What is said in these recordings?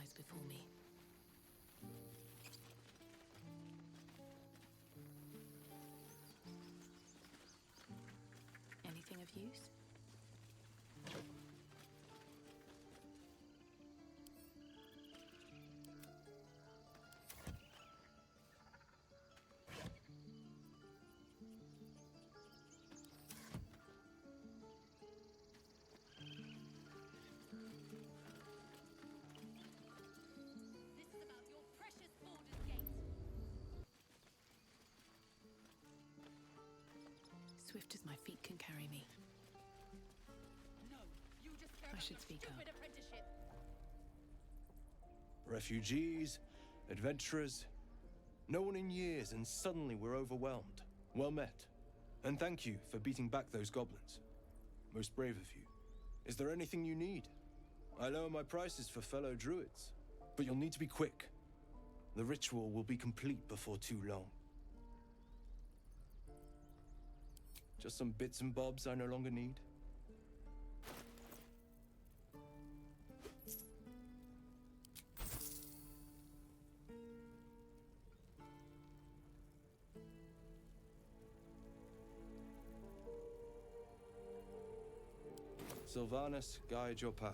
lies before me. Anything of use? Swift as my feet can carry me. No, you just care I about should your speak stupid up. apprenticeship. Refugees, adventurers, no one in years, and suddenly we're overwhelmed. Well met. And thank you for beating back those goblins. Most brave of you. Is there anything you need? I lower my prices for fellow druids, but you'll need to be quick. The ritual will be complete before too long. Just some bits and bobs I no longer need. Sylvanus, guide your path.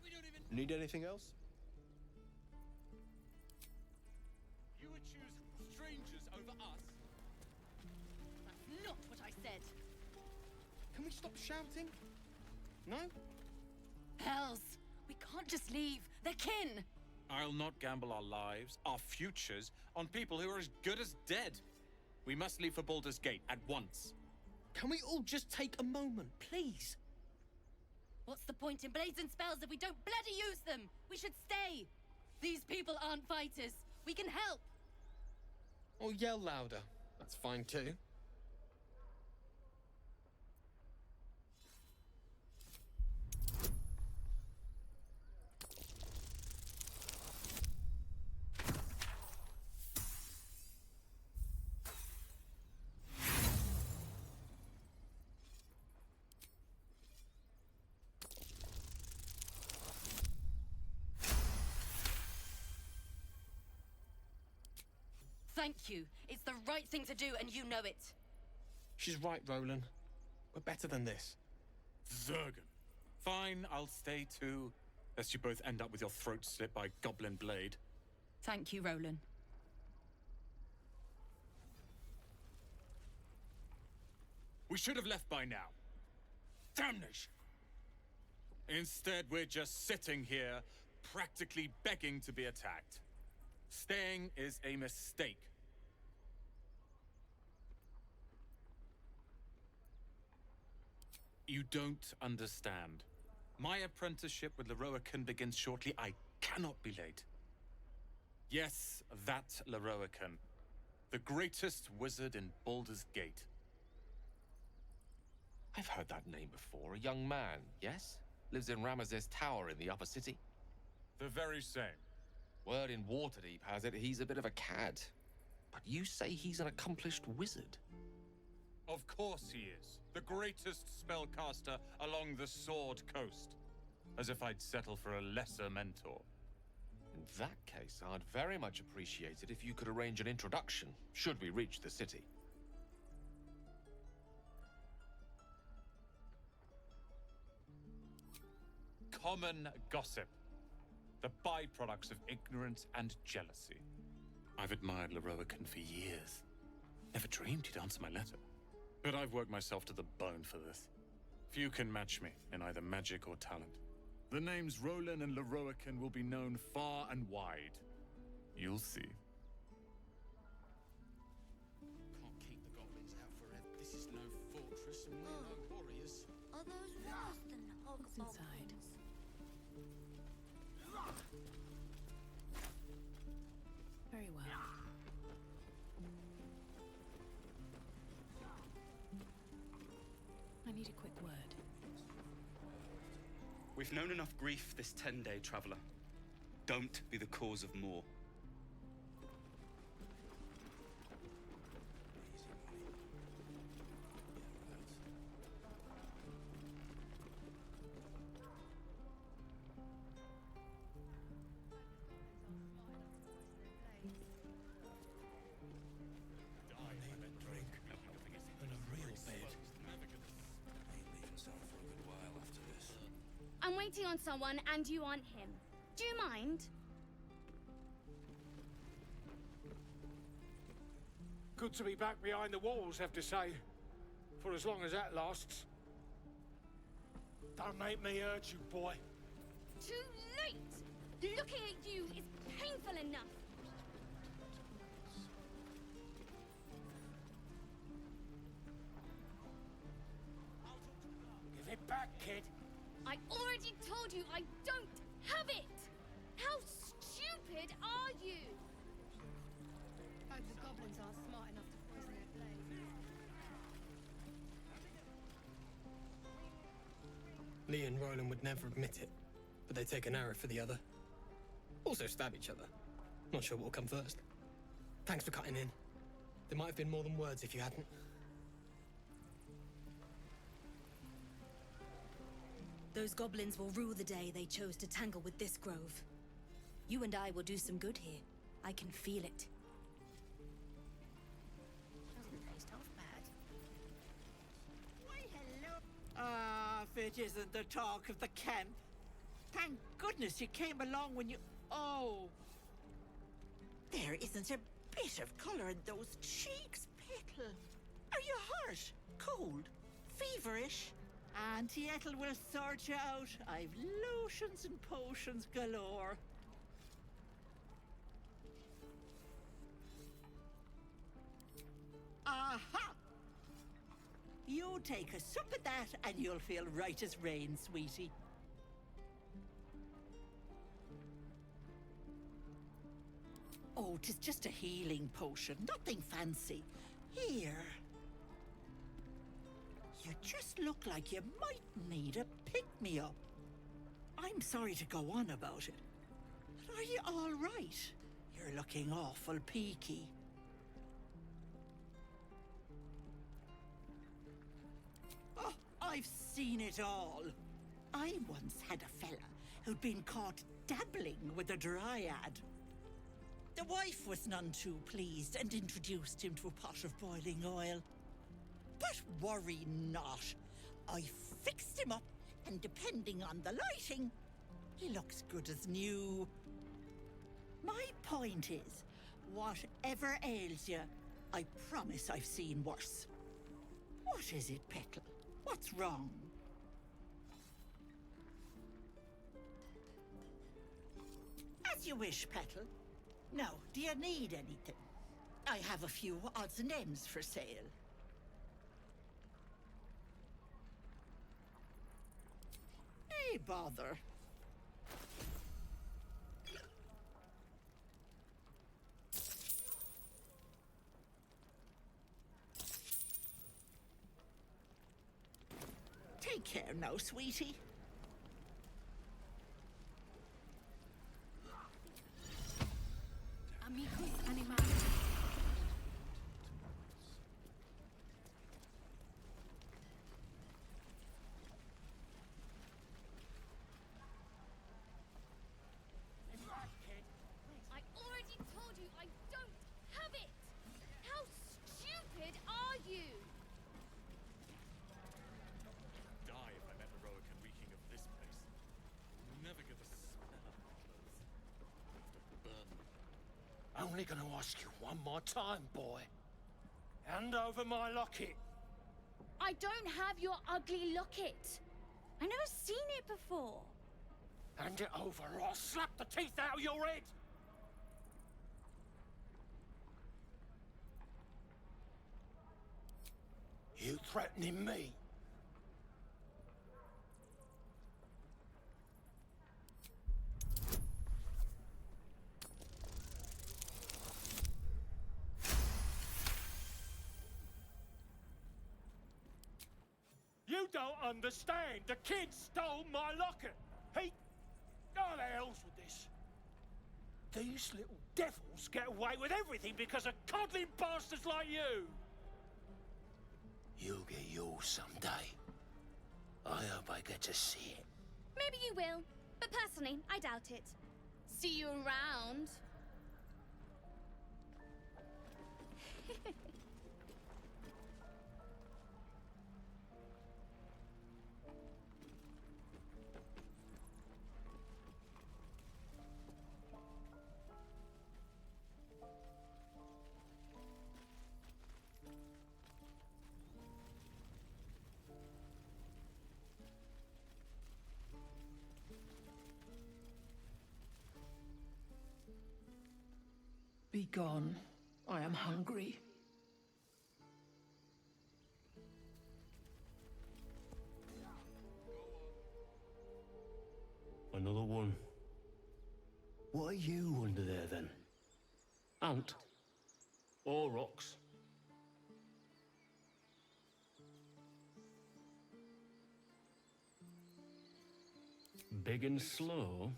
We don't even... Need anything else? You would choose strangers over us? That's not what I said. Can we stop shouting? No? Hells! We can't just leave. They're kin! I'll not gamble our lives, our futures, on people who are as good as dead. We must leave for Baldur's Gate at once. Can we all just take a moment, please? What's the point in blades and spells if we don't bloody use them? We should stay! These people aren't fighters. We can help! Or yell louder. That's fine too. Thank you. It's the right thing to do, and you know it. She's right, Roland. We're better than this. Zergan. Fine, I'll stay too. Lest you both end up with your throats slit by goblin blade. Thank you, Roland. We should have left by now. Damnation! Instead, we're just sitting here, practically begging to be attacked. Staying is a mistake. You don't understand. My apprenticeship with Leroican begins shortly. I cannot be late. Yes, that Leroican. The greatest wizard in Baldur's Gate. I've heard that name before. A young man, yes? Lives in Ramazes Tower in the upper city. The very same. Word in Waterdeep has it he's a bit of a cad. But you say he's an accomplished wizard. Of course he is. The greatest spellcaster along the Sword Coast. As if I'd settle for a lesser mentor. In that case, I'd very much appreciate it if you could arrange an introduction, should we reach the city. Common gossip. The byproducts of ignorance and jealousy. I've admired Leroican for years. Never dreamed he'd answer my letter. But I've worked myself to the bone for this. Few can match me in either magic or talent. The names Roland and Leroican will be known far and wide. You'll see. Can't keep the goblins out forever. This is no fortress and we're no warriors. Are those worse than What's inside? Very well. I need a quick word. We've known enough grief this 10-day traveler. Don't be the cause of more. waiting on someone and you aren't him. Do you mind? Good to be back behind the walls, have to say. For as long as that lasts. Don't make me hurt you, boy. Too late! Looking at you is painful enough. Give it back, kid. I already told you I don't have it! How stupid are you? Hope the goblins aren't smart enough to poison their blade. Lee and Roland would never admit it, but they take an arrow for the other. Also stab each other. Not sure what will come first. Thanks for cutting in. There might have been more than words if you hadn't. Those goblins will rue the day they chose to tangle with this grove. You and I will do some good here. I can feel it. Doesn't taste half bad. Why, hello. Ah, if it isn't the talk of the camp. Thank goodness you came along when you... Oh. There isn't a bit of colour in those cheeks, Petal. Are you hurt? Cold? Feverish? Auntie Ethel will sort you out. I've lotions and potions galore. Aha! You take a sup of that and you'll feel right as rain, sweetie. Oh, 'tis just a healing potion, nothing fancy. Here. You just look like you might need a pick-me-up. I'm sorry to go on about it, but are you all right? You're looking awful peaky. Oh, I've seen it all. I once had a fella who'd been caught dabbling with a dryad. The wife was none too pleased and introduced him to a pot of boiling oil. But worry not. I fixed him up, and depending on the lighting, he looks good as new. My point is, whatever ails you, I promise I've seen worse. What is it, Petal? What's wrong? As you wish, Petal. Now, do you need anything? I have a few odds and ends for sale. Hey, bother. Take care now, sweetie. Amicus animalis. I already told you I don't have it! How stupid are you? Die if I met Eroica reeking of this place. Never get the smell of my clothes. Have to burn them. Only gonna ask you one more time, boy. Hand over my locket. I don't have your ugly locket. I've never seen it before. Hand it over or I'll slap the teeth out of your head. You threatening me? You don't understand. The kid stole my locket. He... Oh, the hell's with this? These little devils get away with everything because of coddling bastards like you. You'll get yours someday. I hope I get to see it. Maybe you will, but personally, I doubt it. See you around. Be gone. I am hungry. Another one. What are you under there, then? Ant? Or rocks? Big and slow?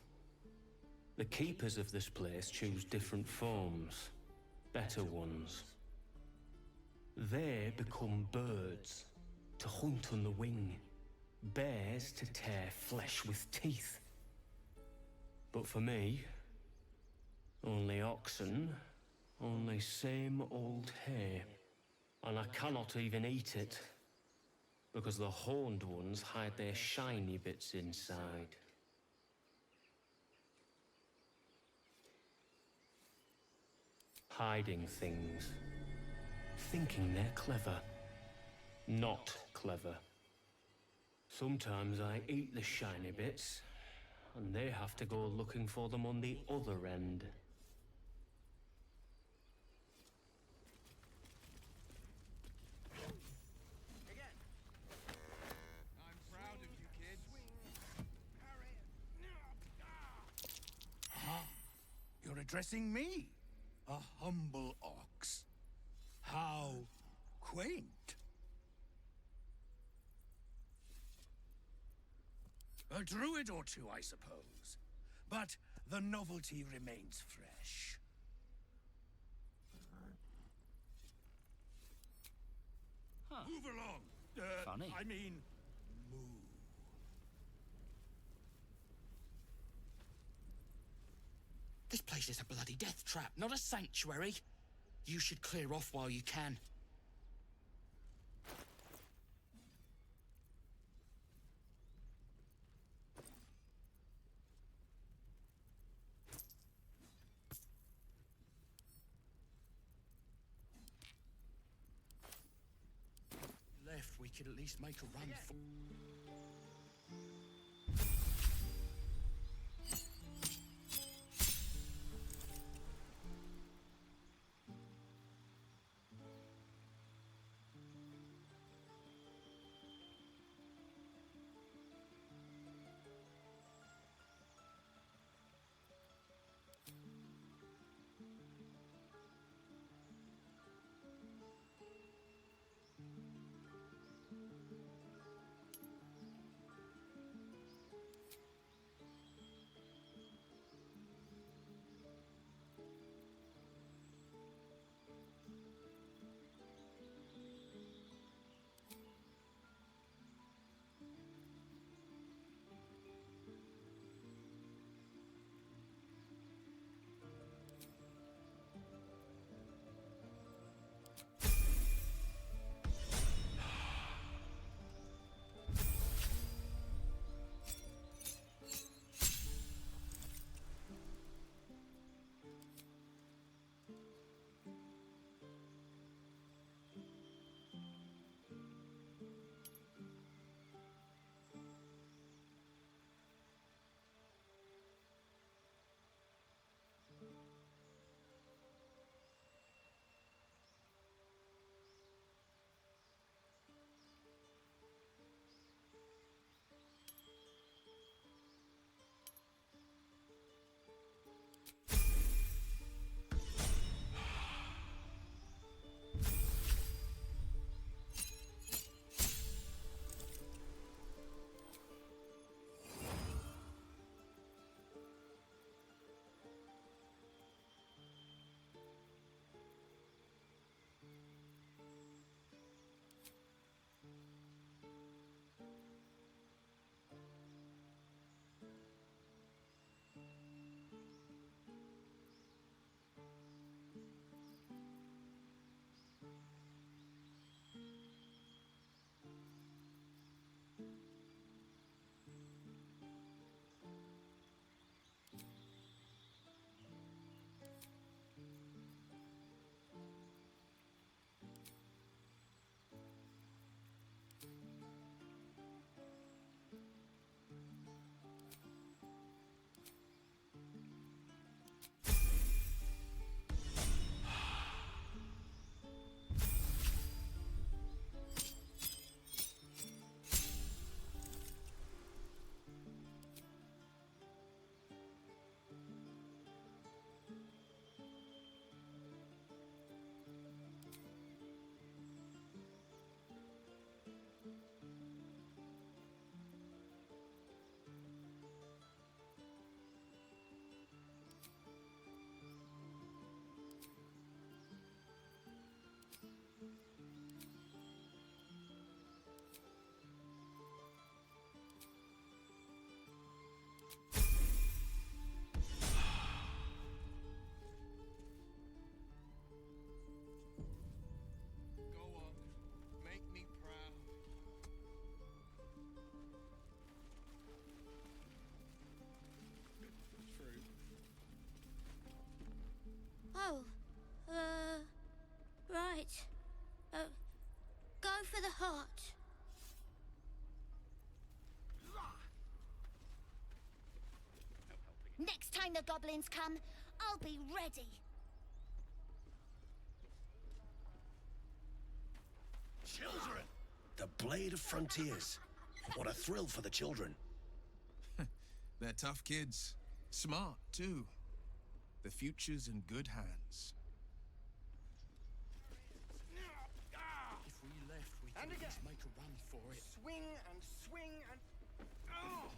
The keepers of this place choose different forms. Better ones. They become birds, to hunt on the wing. Bears to tear flesh with teeth. But for me, only oxen, only same old hay. And I cannot even eat it, because the horned ones hide their shiny bits inside. Hiding things. Thinking they're clever. Not clever. Sometimes I eat the shiny bits, and they have to go looking for them on the other end. You're addressing me, a humble ox. How quaint. A druid or two, I suppose. But the novelty remains fresh. Move along. Funny. I mean, move. This place is a bloody death trap, not a sanctuary. You should clear off while you can. Left, we could at least make a run for... Next time the goblins come, I'll be ready. Children! The Blade of Frontiers. What a thrill for the children. They're tough kids. Smart, too. The future's in good hands. If we left, we could at least make a run for it. Swing and swing and... Oh!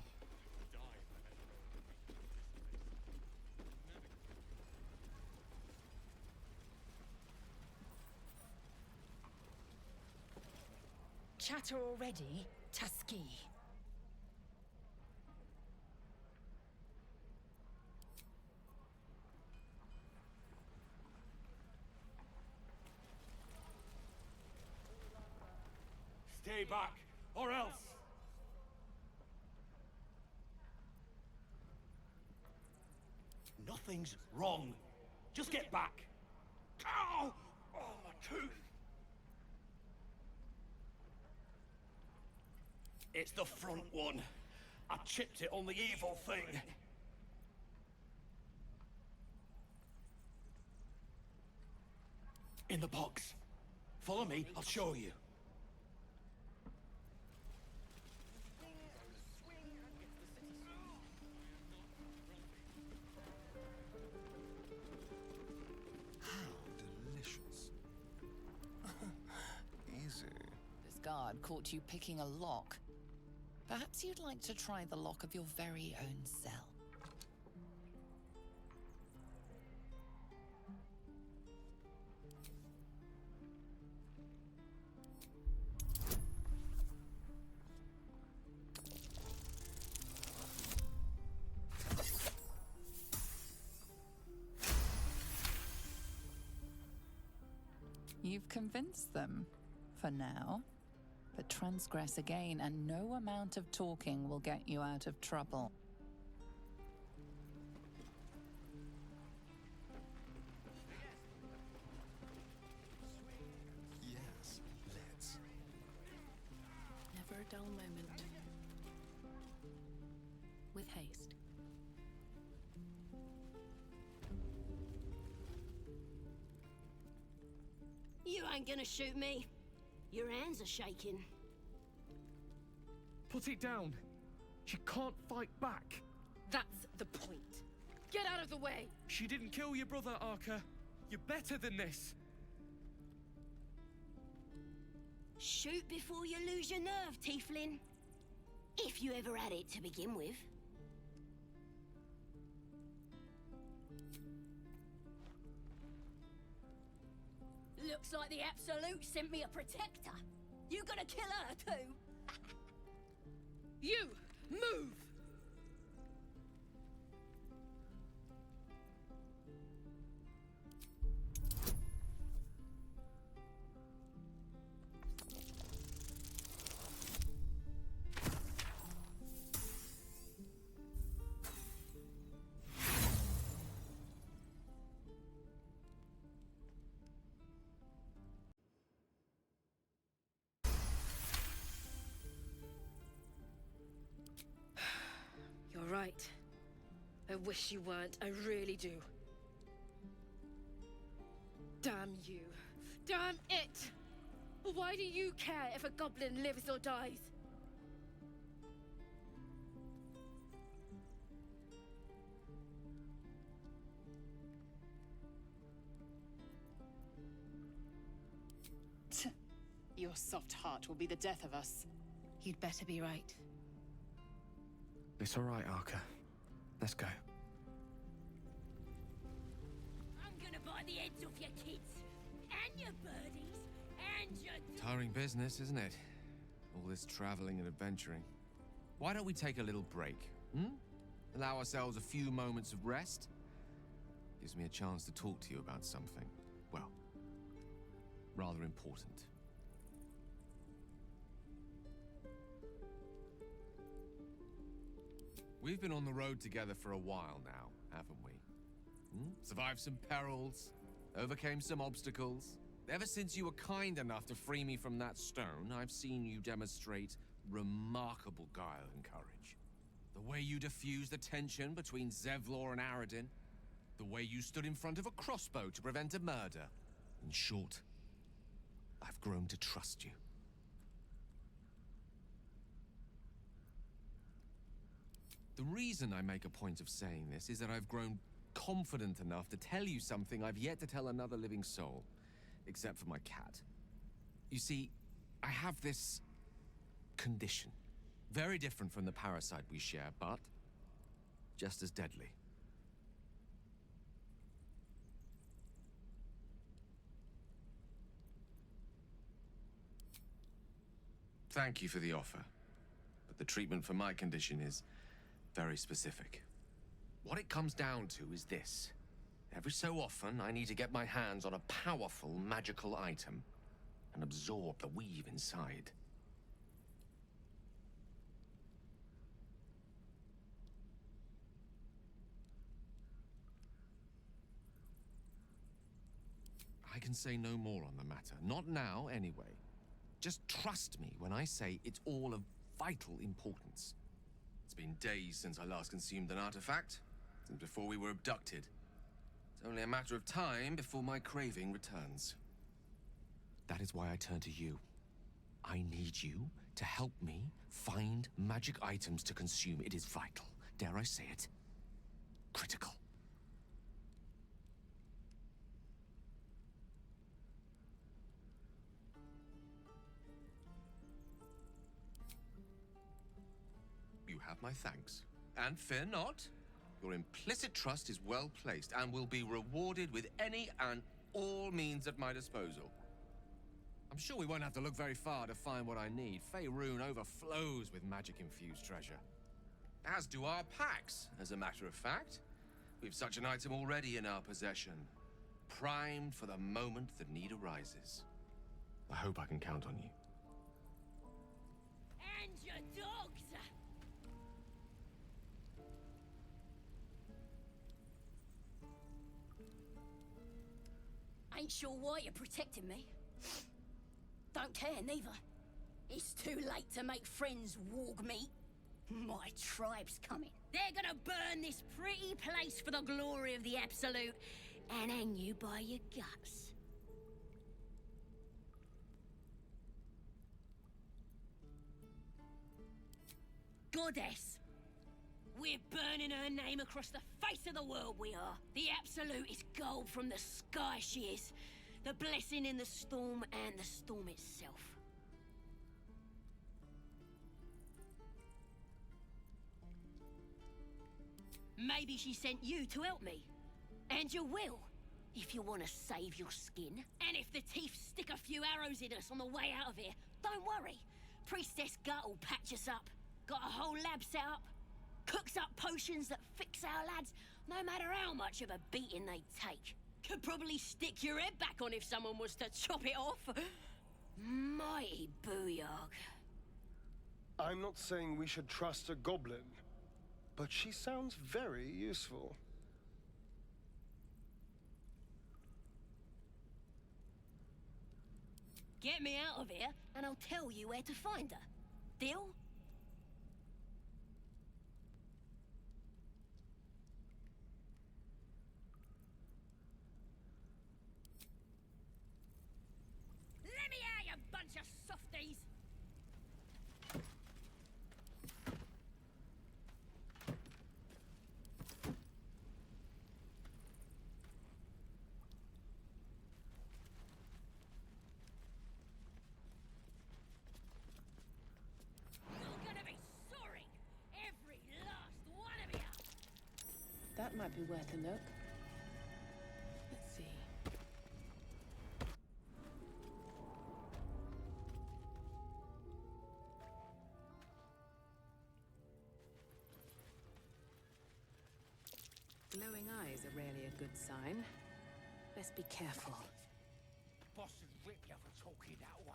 Chatter already, Tusky. Stay back, or else! Nothing's wrong. Just get back. Ow! Oh, my tooth! It's the front one. I chipped it on the evil thing. In the box. Follow me, I'll show you. Delicious. Easy. This guard caught you picking a lock. Perhaps you'd like to try the lock of your very own cell. You've convinced them, for now. But transgress again, and no amount of talking will get you out of trouble. Yes, let's. Never a dull moment. With haste. You ain't gonna shoot me. Your hands are shaking. Put it down. She can't fight back. That's the point. Get out of the way! She didn't kill your brother, Arca. You're better than this. Shoot before you lose your nerve, Tiefling. If you ever had it to begin with. Looks like the Absolute sent me a protector. You gonna kill her too? You! Move! You're right. I wish you weren't. I really do. Damn you. Damn it! Why do you care if a goblin lives or dies? Your soft heart will be the death of us. You'd better be right. It's all right, Arca. Let's go. I'm gonna buy the heads off your kids, and your birdies, and your... Tiring business, isn't it? All this traveling and adventuring. Why don't we take a little break, hmm? Allow ourselves a few moments of rest? Gives me a chance to talk to you about something, well, rather important. We've been on the road together for a while now, haven't we? Survived some perils, overcame some obstacles. Ever since you were kind enough to free me from that stone, I've seen you demonstrate remarkable guile and courage. The way you diffused the tension between Zevlor and Aradin. The way you stood in front of a crossbow to prevent a murder. In short, I've grown to trust you. The reason I make a point of saying this is that I've grown confident enough to tell you something I've yet to tell another living soul, except for my cat. You see, I have this condition. Very different from the parasite we share, but just as deadly. Thank you for the offer, but the treatment for my condition is very specific. What it comes down to is this. Every so often, I need to get my hands on a powerful magical item and absorb the weave inside. I can say no more on the matter. Not now, anyway. Just trust me when I say it's all of vital importance. It's been days since I last consumed an artifact, since before we were abducted. It's only a matter of time before my craving returns. That is why I turn to you. I need you to help me find magic items to consume. It is vital. Dare I say it? Critical. You have my thanks. And fear not. Your implicit trust is well placed and will be rewarded with any and all means at my disposal. I'm sure we won't have to look very far to find what I need. Faerun overflows with magic-infused treasure. As do our packs, as a matter of fact. We've such an item already in our possession. Primed for the moment the need arises. I hope I can count on you. And your dogs! Ain't sure why you're protecting me. Don't care, neither. It's too late to make friends, warg meat. My tribe's coming. They're gonna burn this pretty place for the glory of the Absolute and hang you by your guts. Goddess. We're burning her name across the face of the world, we are. The Absolute is gold from the sky, she is. The blessing in the storm and the storm itself. Maybe she sent you to help me. And you will, if you want to save your skin. And if the Tiefs stick a few arrows in us on the way out of here, don't worry. Priestess Gut will patch us up. Got a whole lab set up. Cooks up potions that fix our lads, no matter how much of a beating they take. Could probably stick your head back on if someone was to chop it off. Mighty booyah. I'm not saying we should trust a goblin, but she sounds very useful. Get me out of here, and I'll tell you where to find her. Deal? Let me out, you bunch of softies! That might be worth a look. Let's see. Glowing eyes are rarely a good sign. Best be careful. Boss would rip you for talking that way.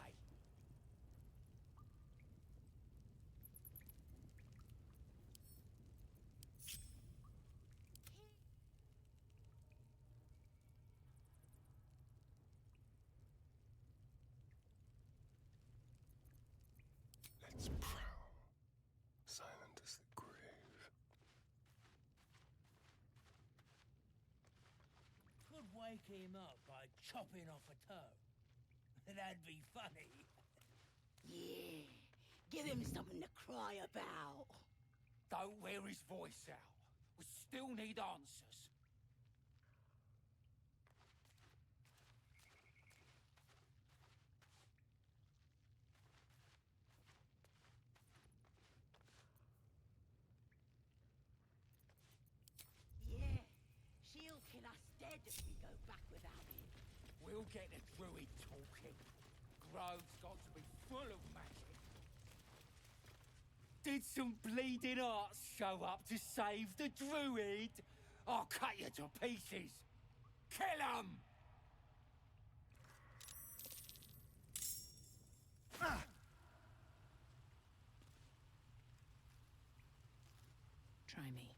Let's prowl. Silent as the grave. wake him up by chopping off a toe. That'd be funny. Yeah. Give him something to cry about. Don't wear his voice out. We still need answers. Yeah. She'll kill us dead if we go back without him. We'll get the druid talking. Grove's got to be full of magic. Did some bleeding arts show up to save the druid? I'll cut you to pieces. Kill 'em! Try me.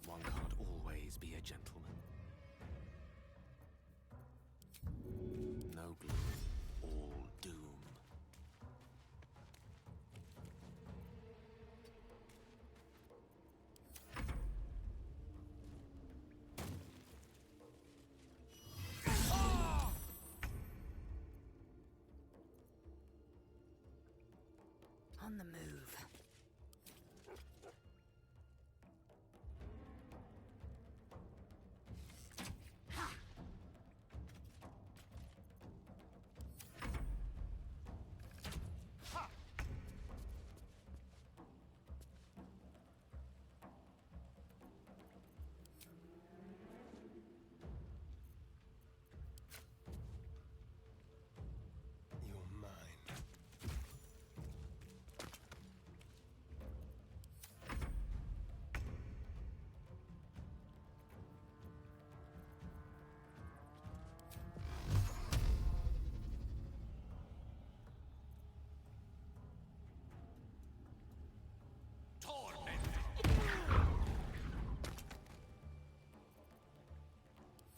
One can't always be a gentleman. No gloom, all doom. On the move. You're mine.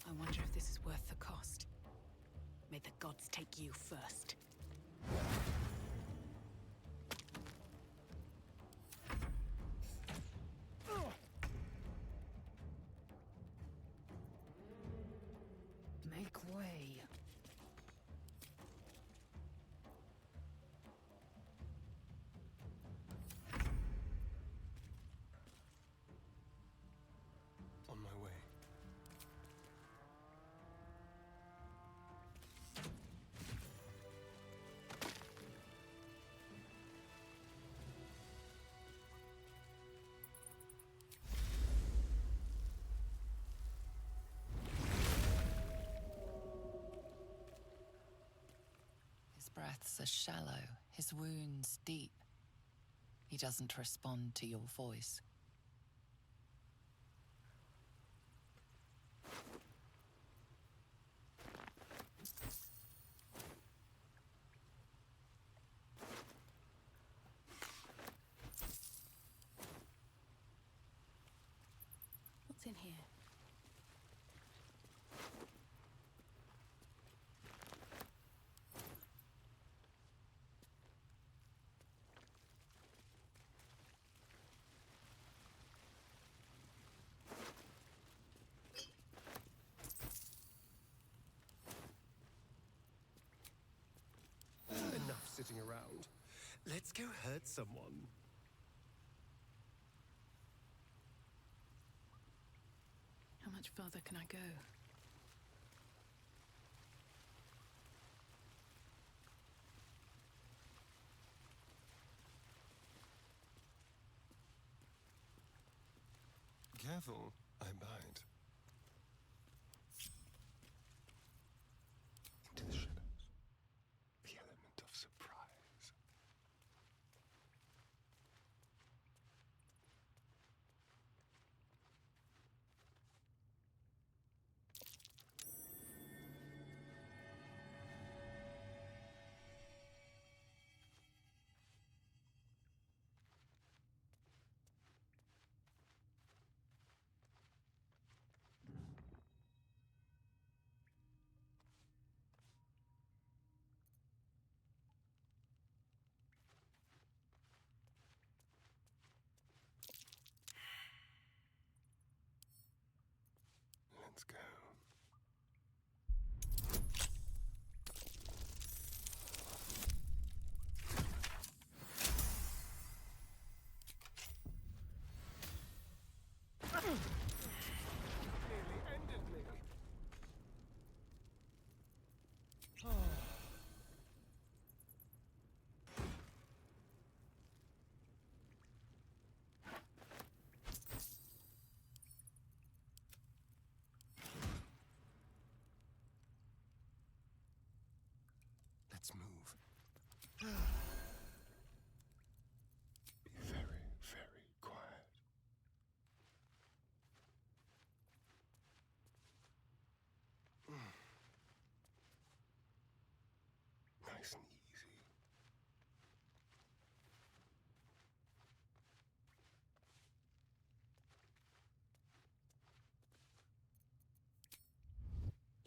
I wonder if this is worth the cost. May the gods take you first. Make way. On my way. His breaths are shallow, his wounds deep. He doesn't respond to your voice. What's in here? Enough sitting around. Let's go hurt someone. How much farther can I go? travel, I bide. Into the shadows. The element of surprise. Let's go. Nearly ended me. Let's move. Be very, very quiet. Nice and easy.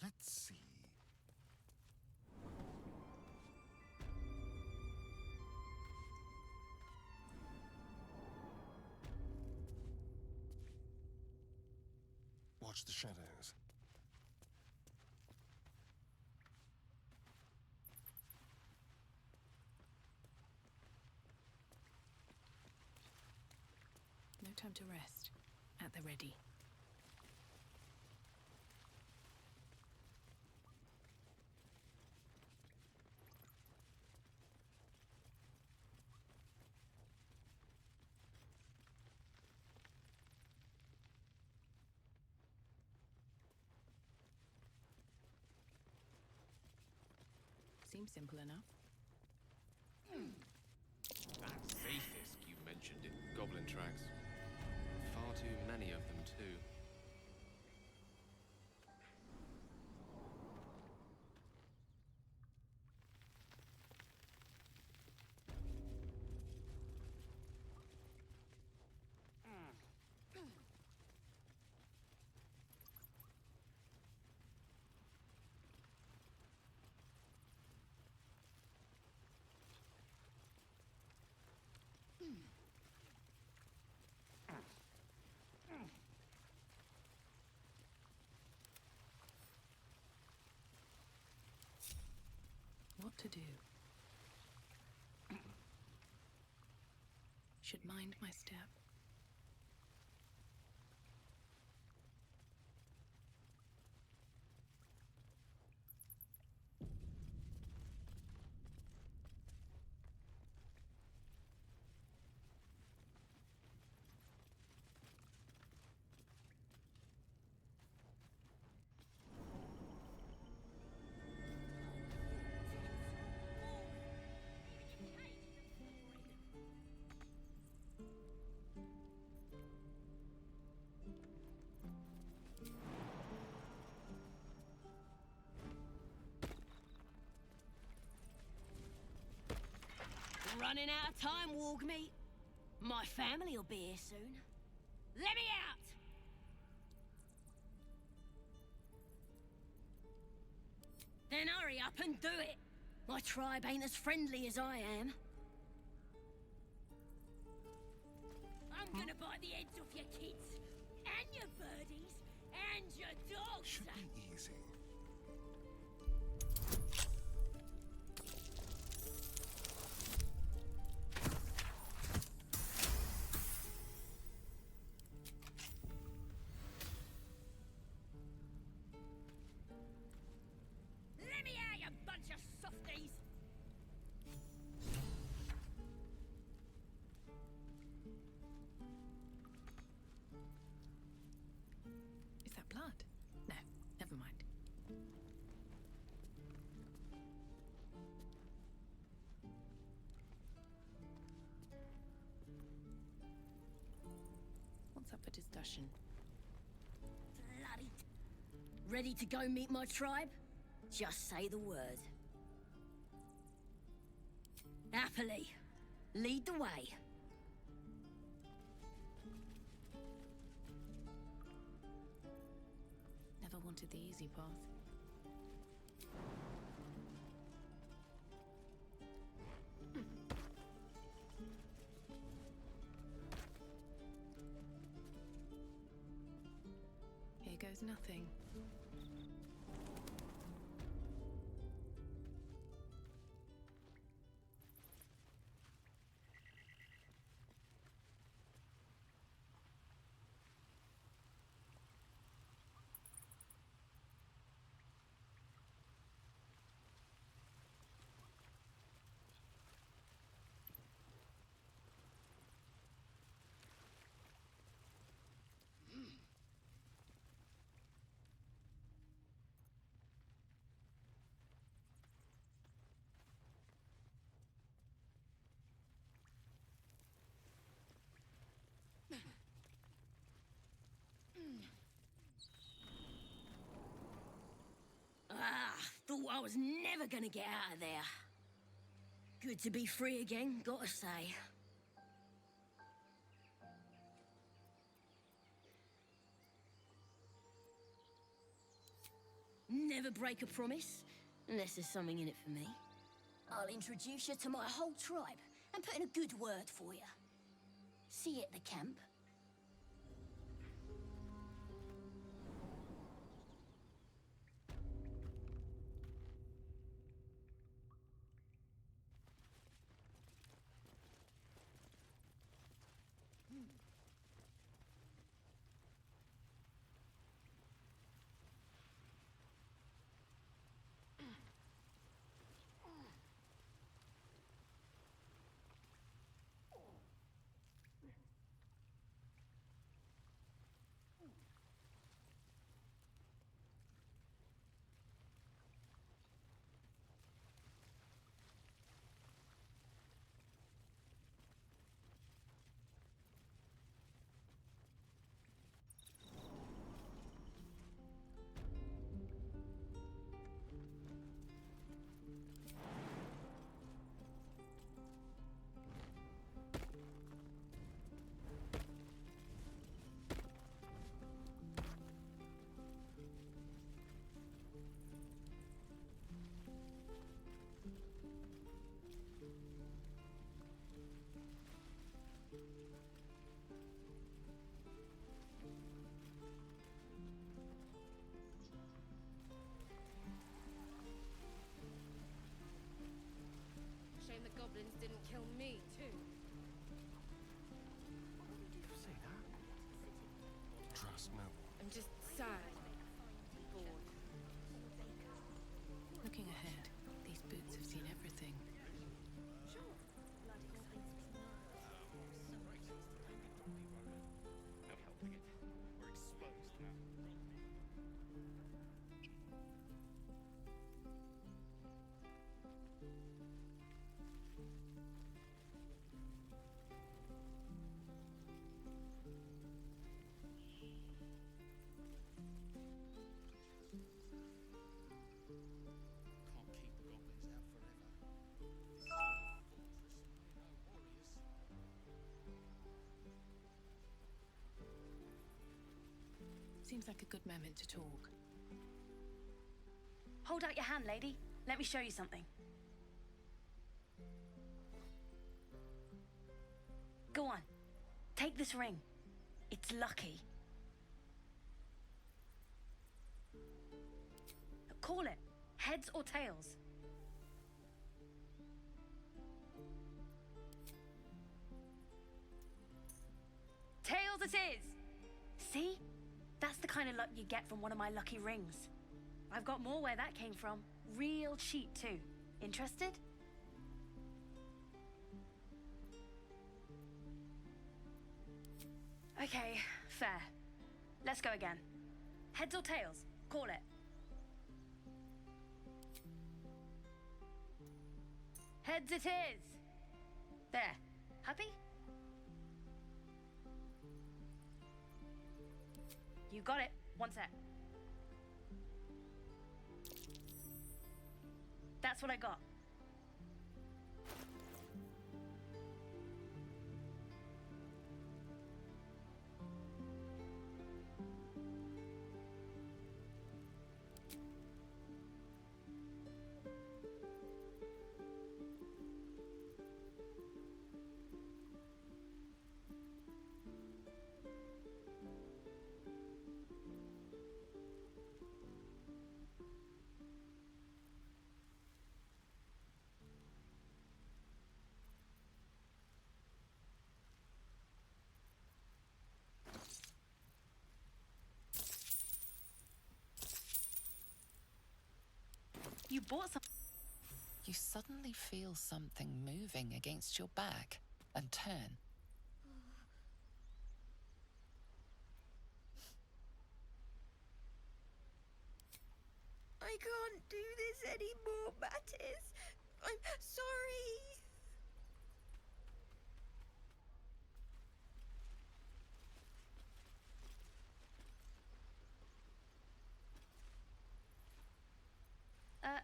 Let's see. Watch the shadows. No time to rest. At the ready. Seems simple enough. That safest you mentioned in goblin tracks. Far too many of them, too. What to do? Should mind my step. Running out of time, Wargmeat. My family will be here soon. Let me out! Then hurry up and do it. My tribe ain't as friendly as I am. I'm gonna bite the heads off your kids, and your birdies, and your dogs. Should be easy. Let me out, you bunch of softies! blood. No, never mind. What's up with discussion? Bloody... Ready to go meet my tribe? Just say the word. Happily. Lead the way. Never wanted the easy path. Here goes nothing. Thought I was never gonna get out of there. Good to be free again, gotta say. Never break a promise, unless there's something in it for me. I'll introduce you to my whole tribe and put in a good word for you. See you at the camp. Shame the goblins didn't kill me, too. Say that? Trust no one. I'm just sad. Bored. Looking ahead, these boots have seen everything. We're exposed now. Seems like a good moment to talk. Hold out your hand, lady. Let me show you something. Go on. Take this ring. It's lucky. Call it. Heads or tails? Tails it is! See? That's the kind of luck you get from one of my lucky rings. I've got more where that came from. Real cheap, too. Interested? Okay, fair. Let's go again. Heads or tails? Call it. Heads it is. There. Happy? You got it. One sec. That's what I got. You bought some. You suddenly feel something moving against your back and turn. I can't do this anymore, Mattis. I'm sorry.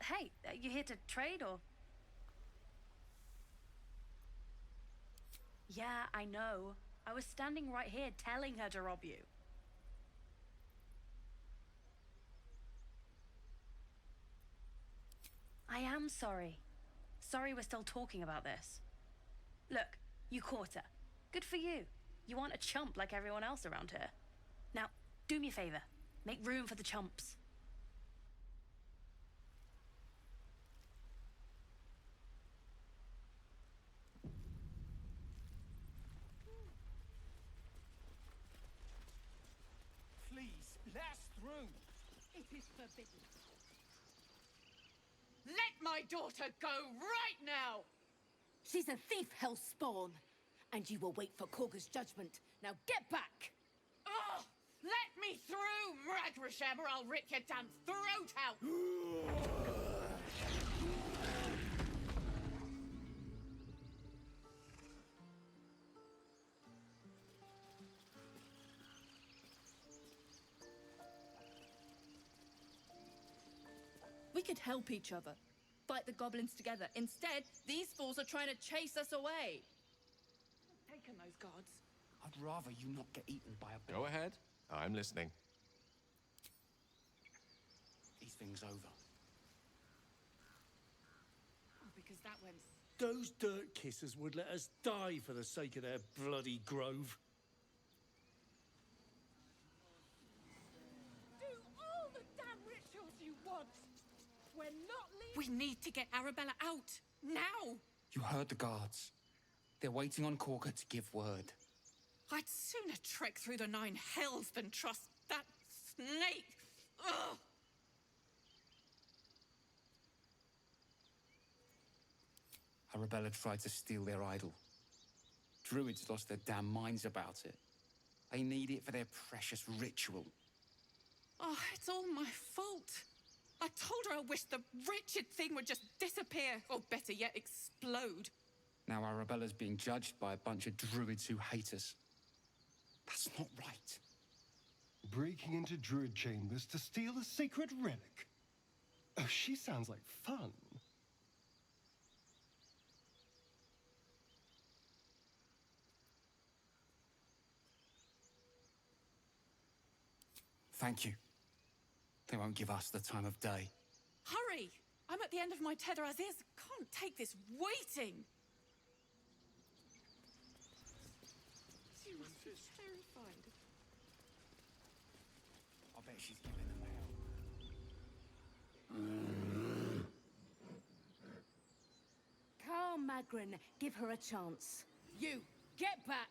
Hey, you here to trade or? Yeah, I know. I was standing right here telling her to rob you. I am sorry. Sorry we're still talking about this. Look, you caught her. Good for you. You aren't a chump like everyone else around here. Now, do me a favor. Make room for the chumps. Please, let us through. It is forbidden. Let my daughter go right now! She's a thief, hellspawn. And you will wait for Korga's judgment. Now get back! Oh! Let me through, Mragrasham, or I'll rip your damn throat out! We could help each other. Fight the goblins together. Instead, these fools are trying to chase us away. Taken those guards. I'd rather you not get eaten by a bear. Go ahead. I'm listening. These things over. Oh, because that went... Those dirt kissers would let us die for the sake of their bloody grove. Do all the damn rituals you want. We're not leaving. We need to get Arabella out. Now! You heard the guards. They're waiting on Korga to give word. I'd sooner trek through the 9 hells than trust that snake. Ugh! Arabella tried to steal their idol. Druids lost their damn minds about it. They need it for their precious ritual. Oh, it's all my fault. I told her I wished the wretched thing would just disappear, or better yet, explode. Now Arabella's being judged by a bunch of druids who hate us. That's not right. Breaking into druid chambers to steal a sacred relic. Oh, she sounds like fun. Thank you. They won't give us the time of day. Hurry! I'm at the end of my tether as is. Can't take this waiting. She must be terrified. I bet she's giving them hell. Calm, Magrin. Give her a chance. You, get back!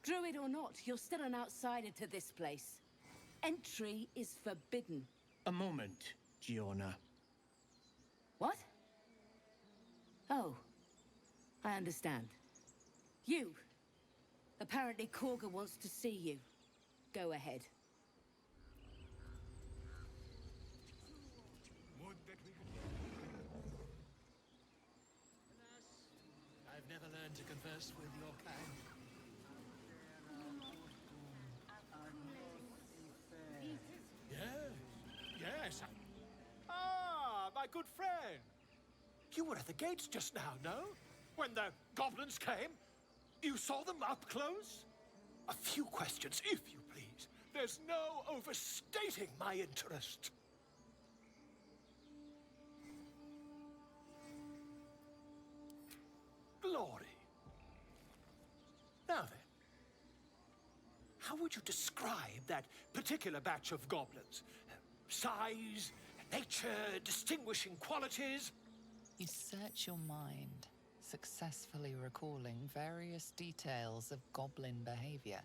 Druid or not, you're still an outsider to this place. Entry is forbidden. A moment, Giona. What? Oh. I understand. You! Apparently Korga wants to see you. Go ahead. I've never learned to converse with your kind. Yes. Ah, my good friend. You were at the gates just now, no? When the goblins came? You saw them up close? A few questions, if you please. There's no overstating my interest. Glory. Now then, how would you describe that particular batch of goblins? Size, nature, distinguishing qualities? You search your mind, successfully recalling various details of goblin behavior.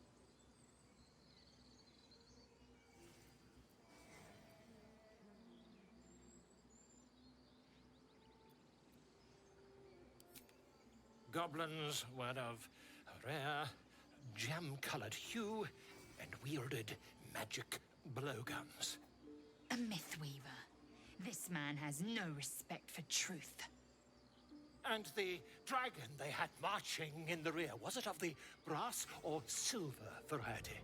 Goblins were of a rare, jam-colored hue and wielded magic blowguns. A mythweaver. This man has no respect for truth. And the dragon they had marching in the rear, was it of the brass or silver variety?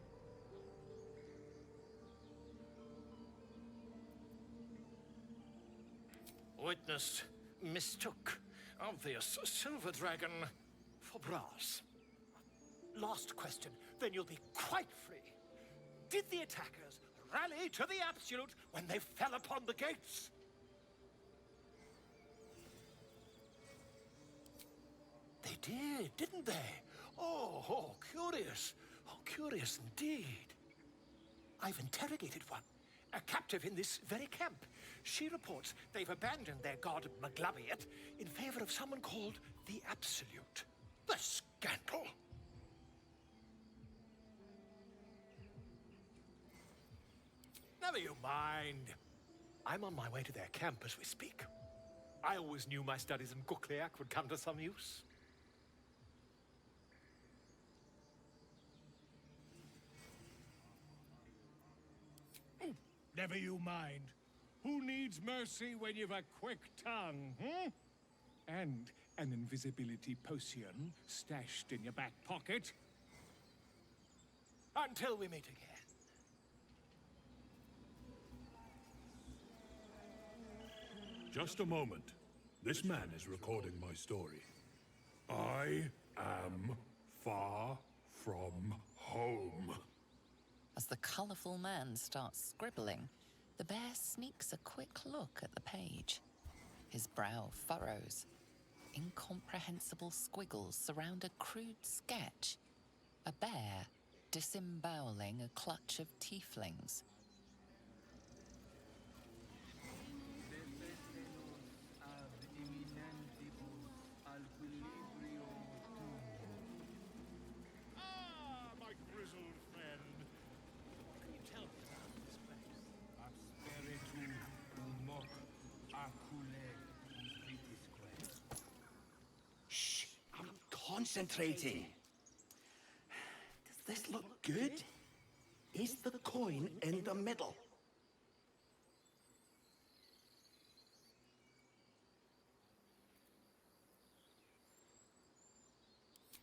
Witness mistook obvious silver dragon for brass. Last question, then you'll be quite free. Did the attackers rally to the absolute when they fell upon the gates? They did, didn't they? Oh, curious. Oh, curious indeed. I've interrogated one, a captive in this very camp. She reports they've abandoned their god Maglabiet in favor of someone called the Absolute. The scandal! Never you mind. I'm on my way to their camp as we speak. I always knew my studies in Gukliak would come to some use. Never you mind. Who needs mercy when you've a quick tongue, hmm? And an invisibility potion stashed in your back pocket. Until we meet again. Just a moment. This man is recording my story. I am far from home. As the colourful man starts scribbling, the bear sneaks a quick look at the page. His brow furrows. Incomprehensible squiggles surround a crude sketch. A bear disemboweling a clutch of tieflings. Ah, my grizzled friend. What can you tell me about this place? Shh, I'm concentrating. Does this look good? Is the coin in the middle?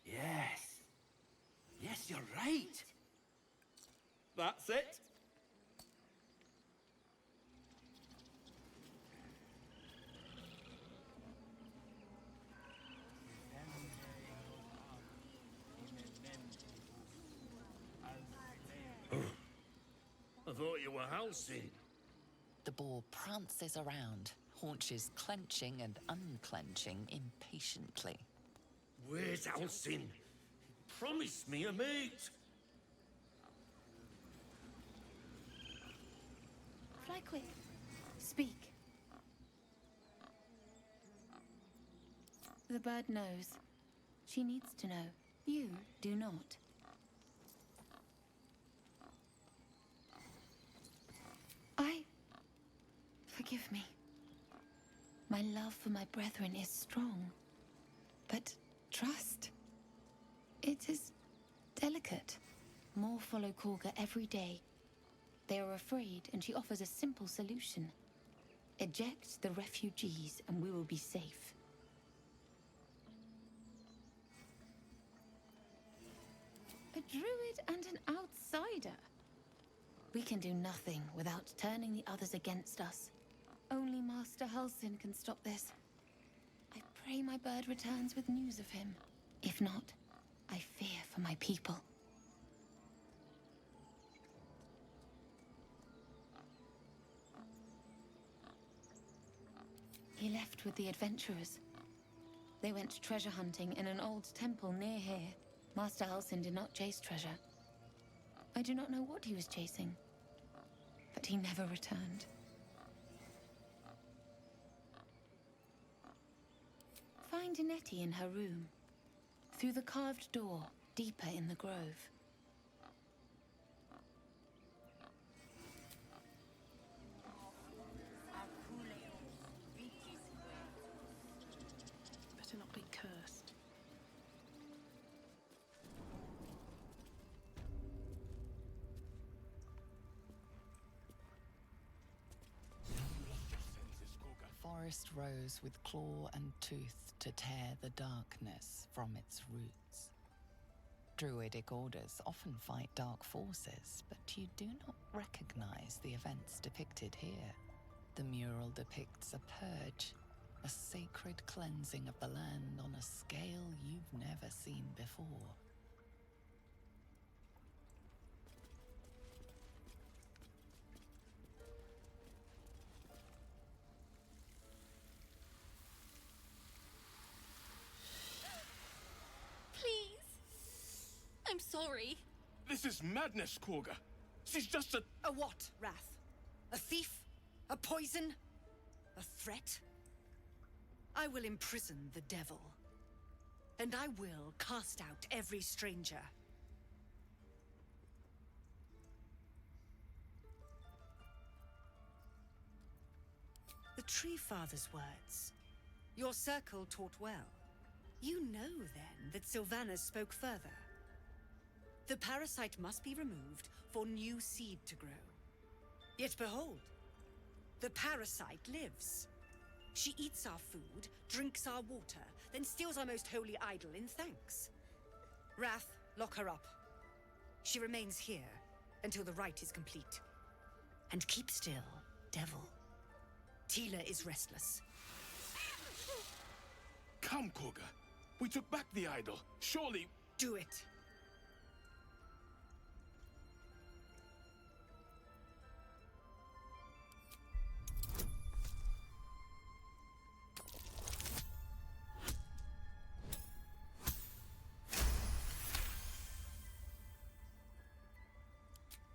Yes. Yes, you're right. That's it. I thought you were housing. The boar prances around, haunches clenching and unclenching impatiently. Where's Alcin? Promise me a mate. Fly quick. Speak. The bird knows. She needs to know. You do not. Forgive me. My love for my brethren is strong. But follow Korga every day. They are afraid, and she offers a simple solution. Eject the refugees, and we will be safe. A druid and an outsider. We can do nothing without turning the others against us. Only Master Halsin can stop this. I pray my bird returns with news of him. If not, I fear for my people. He left with the adventurers. They went treasure hunting in an old temple near here. Master Halsin did not chase treasure. I do not know what he was chasing, but he never returned. Find Nettie in her room, through the carved door, deeper in the grove. Better not be cursed. Forest rose with claw and tooth to tear the darkness from its roots. Druidic orders often fight dark forces, but you do not recognize the events depicted here. The mural depicts a purge, a sacred cleansing of the land on a scale you've never seen before. Please. I'm sorry. This is madness, Korga. She's just a... A what, Wrath? A thief? A poison? A threat? I will imprison the devil. And I will cast out every stranger. The Tree Father's words. Your circle taught well. You know, then, that Sylvanas spoke further. The parasite must be removed for new seed to grow. Yet behold, the parasite lives. She eats our food, drinks our water, then steals our most holy idol in thanks. Wrath, lock her up. She remains here until the rite is complete. And keep still, devil. Tila is restless. Come, Korga. We took back the idol. Surely... Do it.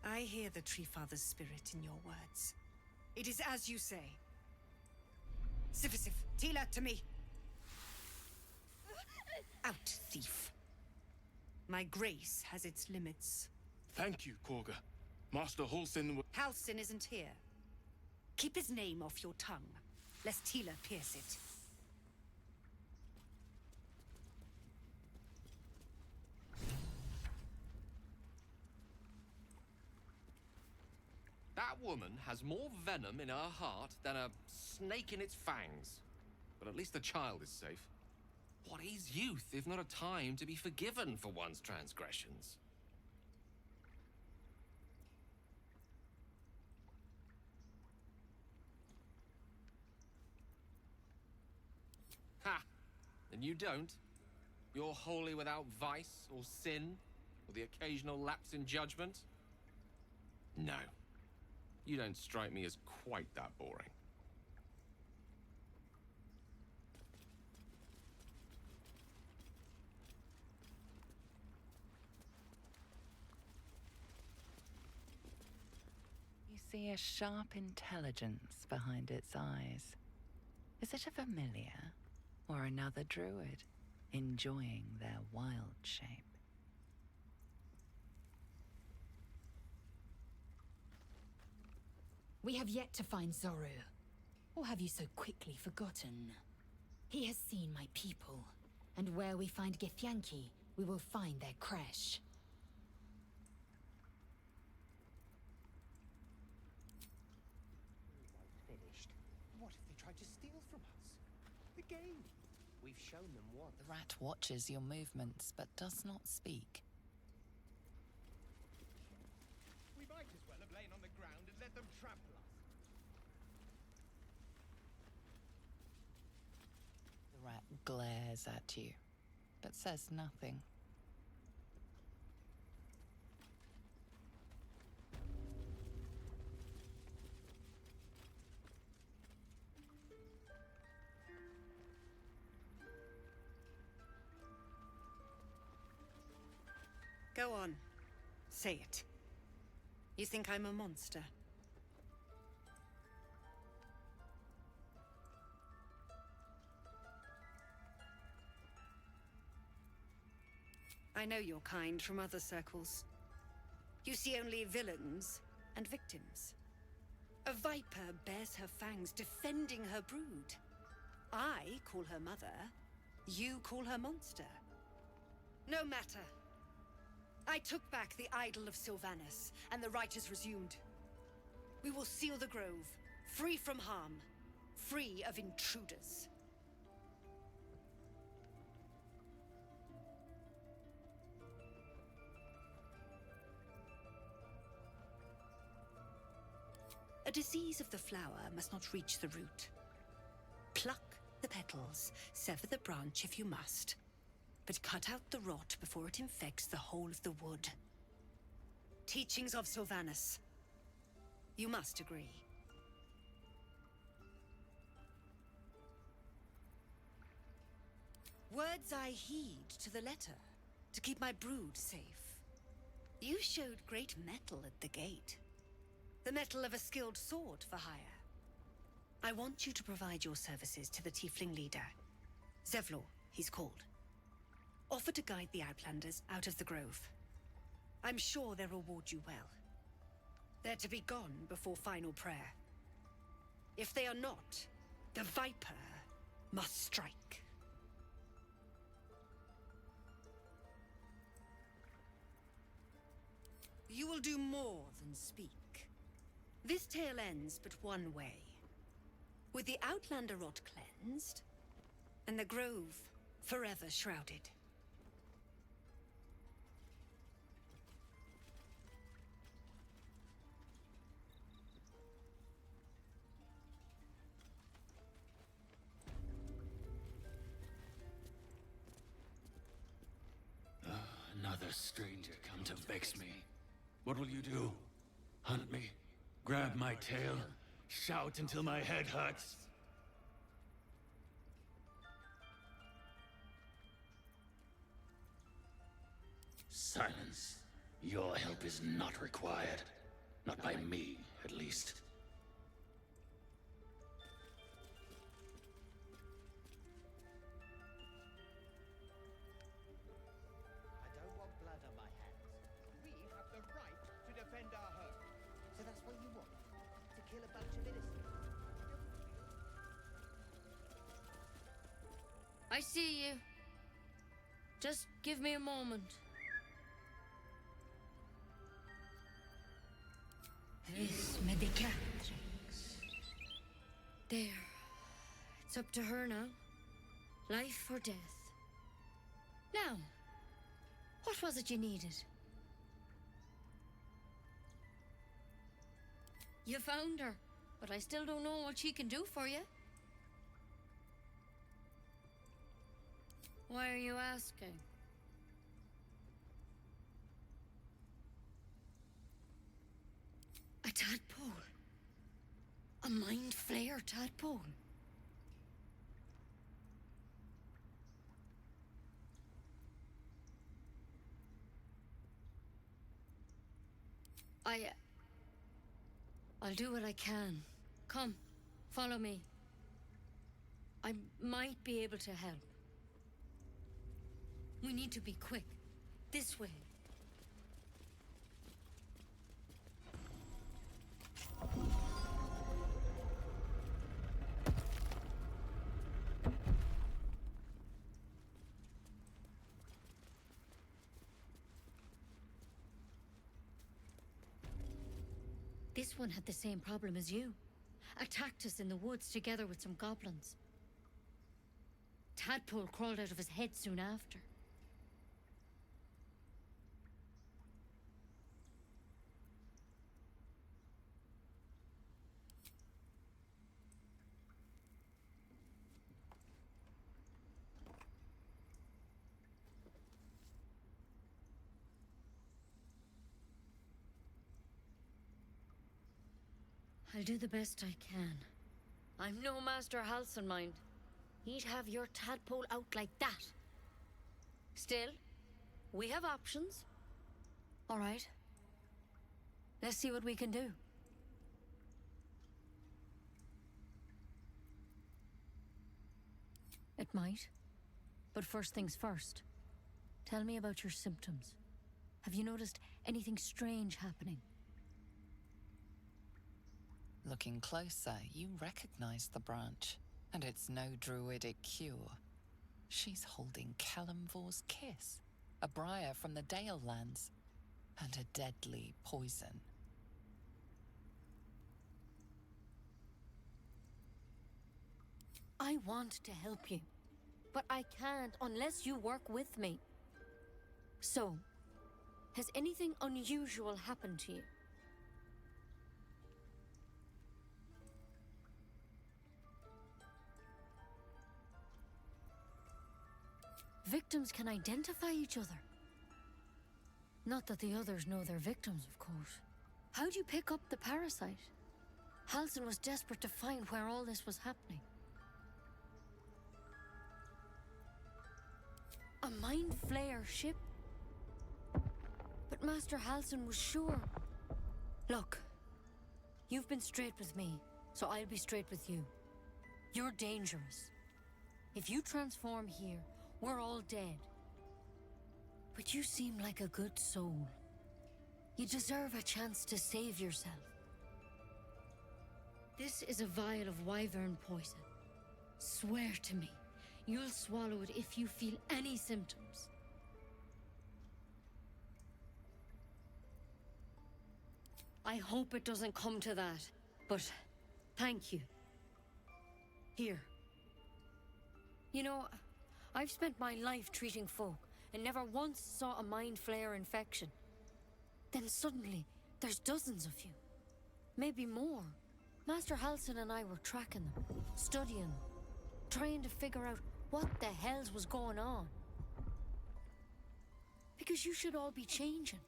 I hear the Tree Father's spirit in your words. It is as you say. Sifisif, Tila, to me! Out, thief. My grace has its limits. Thank you, Korga. Master Halsin... Halsin isn't here. Keep his name off your tongue, lest Tila pierce it. That woman has more venom in her heart than a snake in its fangs. But at least the child is safe. What is youth if not a time to be forgiven for one's transgressions? Ha! And you don't? You're wholly without vice or sin, or the occasional lapse in judgment? No. You don't strike me as quite that boring. You see a sharp intelligence behind its eyes. Is it a familiar or another druid enjoying their wild shape? We have yet to find Zorru. Or have you so quickly forgotten? He has seen my people, and where we find Githyanki, we will find their creche. game. We've shown them what. The rat watches your movements but does not speak. We might as well have lain on the ground and let them trample us. The rat glares at you, but says nothing. Go on. Say it. You think I'm a monster? I know your kind from other circles. You see only villains and victims. A viper bears her fangs, defending her brood. I call her mother. You call her monster. No matter. I took back the idol of Sylvanas, and the rite is resumed. We will seal the grove, free from harm, free of intruders. A disease of the flower must not reach the root. Pluck the petals, sever the branch if you must, but cut out the rot before it infects the whole of the wood. Teachings of Sylvanas. You must agree. Words I heed to the letter, to keep my brood safe. You showed great mettle at the gate. The mettle of a skilled sword for hire. I want you to provide your services to the Tiefling leader. Zevlor, he's called. Offer to guide the Outlanders out of the grove. I'm sure they'll reward you well. They're to be gone before final prayer. If they are not, the Viper must strike. You will do more than speak. This tale ends but one way. With the Outlander rot cleansed, and the grove forever shrouded. Another stranger come to vex me. What will you do? Hunt me? Grab my tail? Shout until my head hurts? Silence. Your help is not required. Not by me, at least. I don't want blood on my hands. We have the right to defend our home. So that's what you want? To kill a bunch of innocents? I see you. Just give me a moment. This medicatrix. There. It's up to her now. Life or death. Now, what was it you needed? You found her, but I still don't know what she can do for you. Why are you asking? A tadpole. A mind flayer tadpole. I'll do what I can. Come, follow me. I might be able to help. We need to be quick. This way. This one had the same problem as you. Attacked us in the woods together with some goblins. tadpole crawled out of his head soon after. I'll do the best I can. I'm no Master Halson, mind. He'd have your tadpole out like that. Still, we have options. All right. Let's see what we can do. It might. But first things first. Tell me about your symptoms. Have you noticed anything strange happening? Looking closer, you recognize the branch, and it's no druidic cure. She's holding Kalimvor's kiss, a briar from the Dale lands, and a deadly poison. I want to help you, but I can't unless you work with me. So, has anything unusual happened to you? Victims can identify each other. Not that the others know they're victims, of course. How'd you pick up the parasite? Halson was desperate to find where all this was happening. A mind flayer ship? But Master Halson was sure. Look, you've been straight with me, so I'll be straight with you. You're dangerous. If you transform here, we're all dead. But you seem like a good soul. You deserve a chance to save yourself. This is a vial of wyvern poison. Swear to me, you'll swallow it if you feel any symptoms. I hope it doesn't come to that, but thank you. Here. You know, I've spent my life treating folk and never once saw a mind flayer infection. Then suddenly, there's dozens of you. Maybe more. Master Halson and I were tracking them, studying them, trying to figure out what the hells was going on. Because you should all be changing.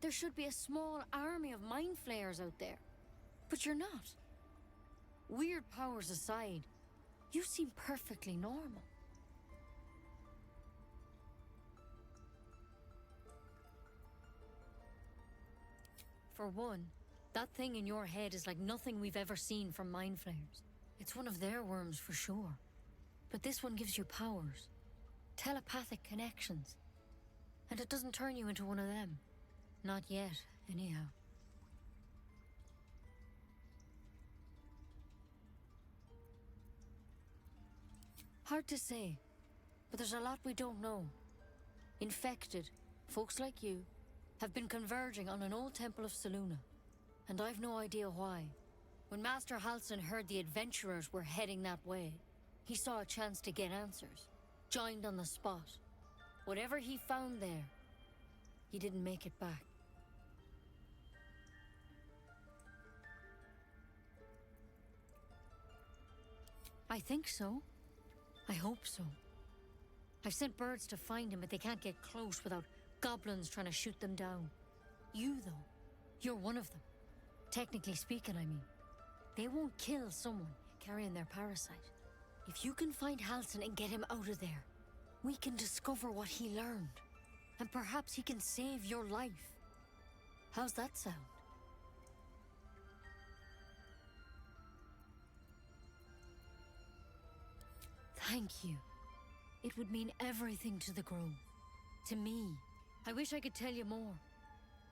There should be a small army of mind flayers out there. But you're not. Weird powers aside, you seem perfectly normal. For one, that thing in your head is like nothing we've ever seen from mind flayers. It's one of their worms for sure. But this one gives you powers. Telepathic connections. And it doesn't turn you into one of them. Not yet, anyhow. Hard to say, but there's a lot we don't know. Infected, folks like you, have been converging on an old temple of Selûne, and I've no idea why. When Master Halson heard the adventurers were heading that way, he saw a chance to get answers, joined on the spot. Whatever he found there, he didn't make it back. I think so. I hope so. I've sent birds to find him, but they can't get close without goblins trying to shoot them down. You, though, you're one of them. Technically speaking, I mean. They won't kill someone carrying their parasite. If you can find Halson and get him out of there, we can discover what he learned. And perhaps he can save your life. How's that sound? Thank you. It would mean everything to the Grove. To me. I wish I could tell you more.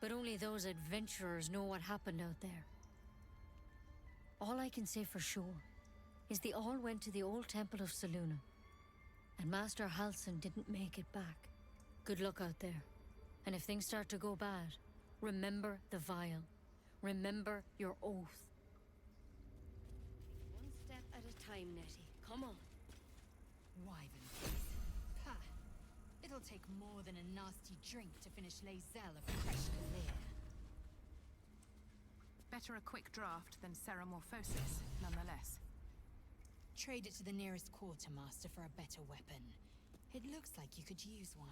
But only those adventurers know what happened out there. All I can say for sure is they all went to the old temple of Selûne. And Master Halson didn't make it back. Good luck out there. And if things start to go bad, remember the vial. Remember your oath. One step at a time, Nettie. Come on. Wyvern It'll take more than a nasty drink to finish Lae'zel of fresh Galir. Better a quick draft than Ceramorphosis, nonetheless. Trade it to the nearest quartermaster for a better weapon. It looks like you could use one.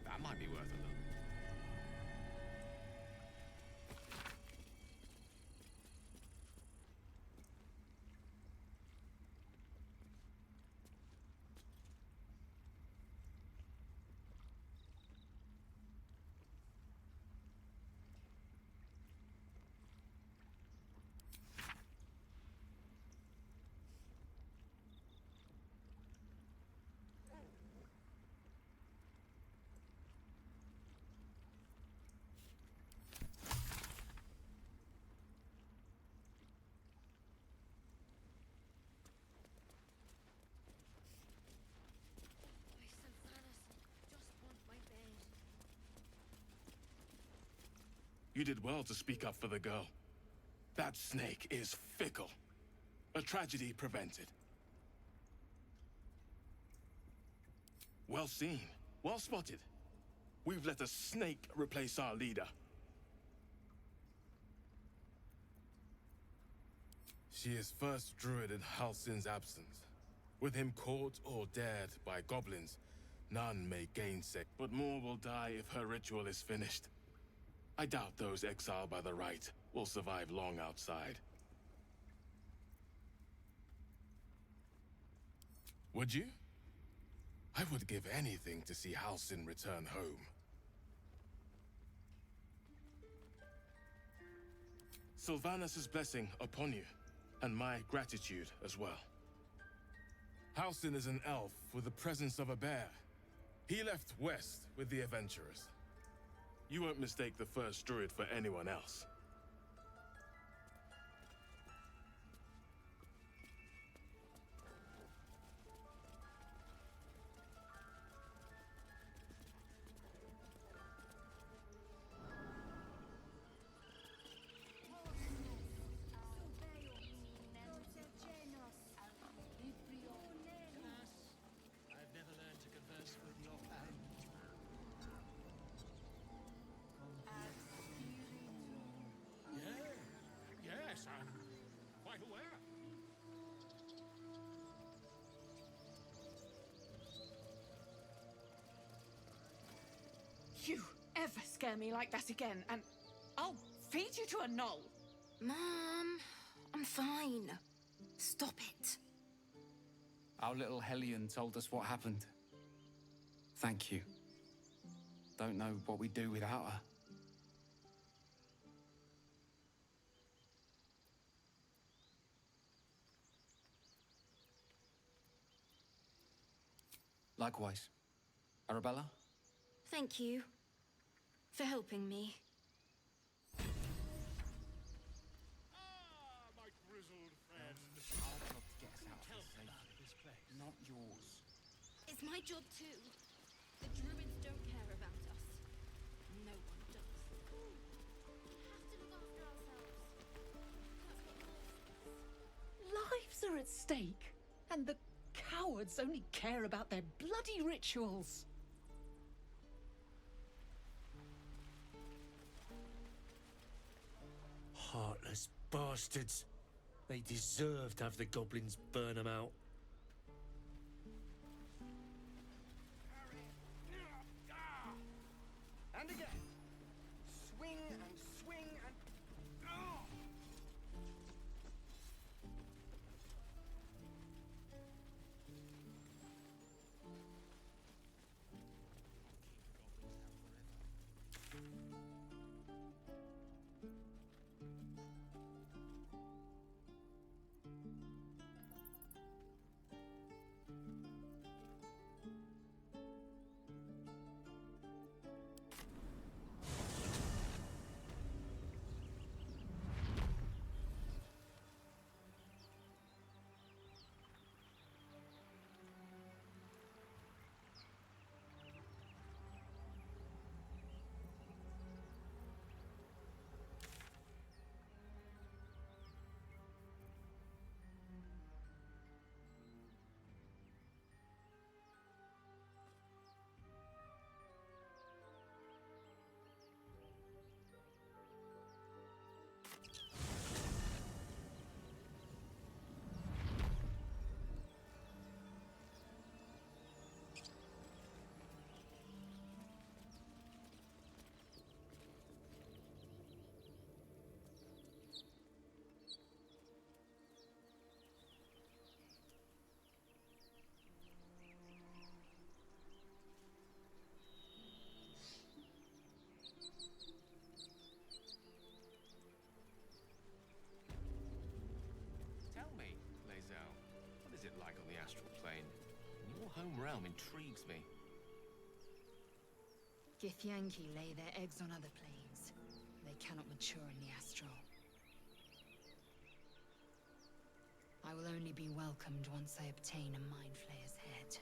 That might be worth a look. You did well to speak up for the girl. That snake is fickle. A tragedy prevented. Well seen. Well spotted. We've let a snake replace our leader. She is first druid in Halsin's absence. With him caught or dared by goblins, none may gainsay. But more will die if her ritual is finished. I doubt those exiled by the right will survive long outside. Would you? I would give anything to see Halsin return home. Sylvanus' blessing upon you, and my gratitude as well. Halsin is an elf with the presence of a bear. He left west with the adventurers. You won't mistake the first druid for anyone else. I've never learned to converse with your kind. Yes, I'm quite aware. You ever scare me like that again, and I'll feed you to a knoll. Mom, I'm fine. Stop it. Our little Hellion told us what happened. Thank you. Don't know what we'd do without her. Likewise. Arabella? Thank you for helping me. My grizzled friend. Our job to get us out of this place, not yours. It's my job too. The Druids don't care about us. No one does. We have to look after ourselves. Lives are at stake, and the cowards only care about their bloody rituals. Heartless bastards. They deserve to have the goblins burn them out. And again. Swing and swing and... Oh! home realm intrigues me. Githyanki lay their eggs on other planes. They cannot mature in the astral. I will only be welcomed once I obtain a Mind Flayer's head.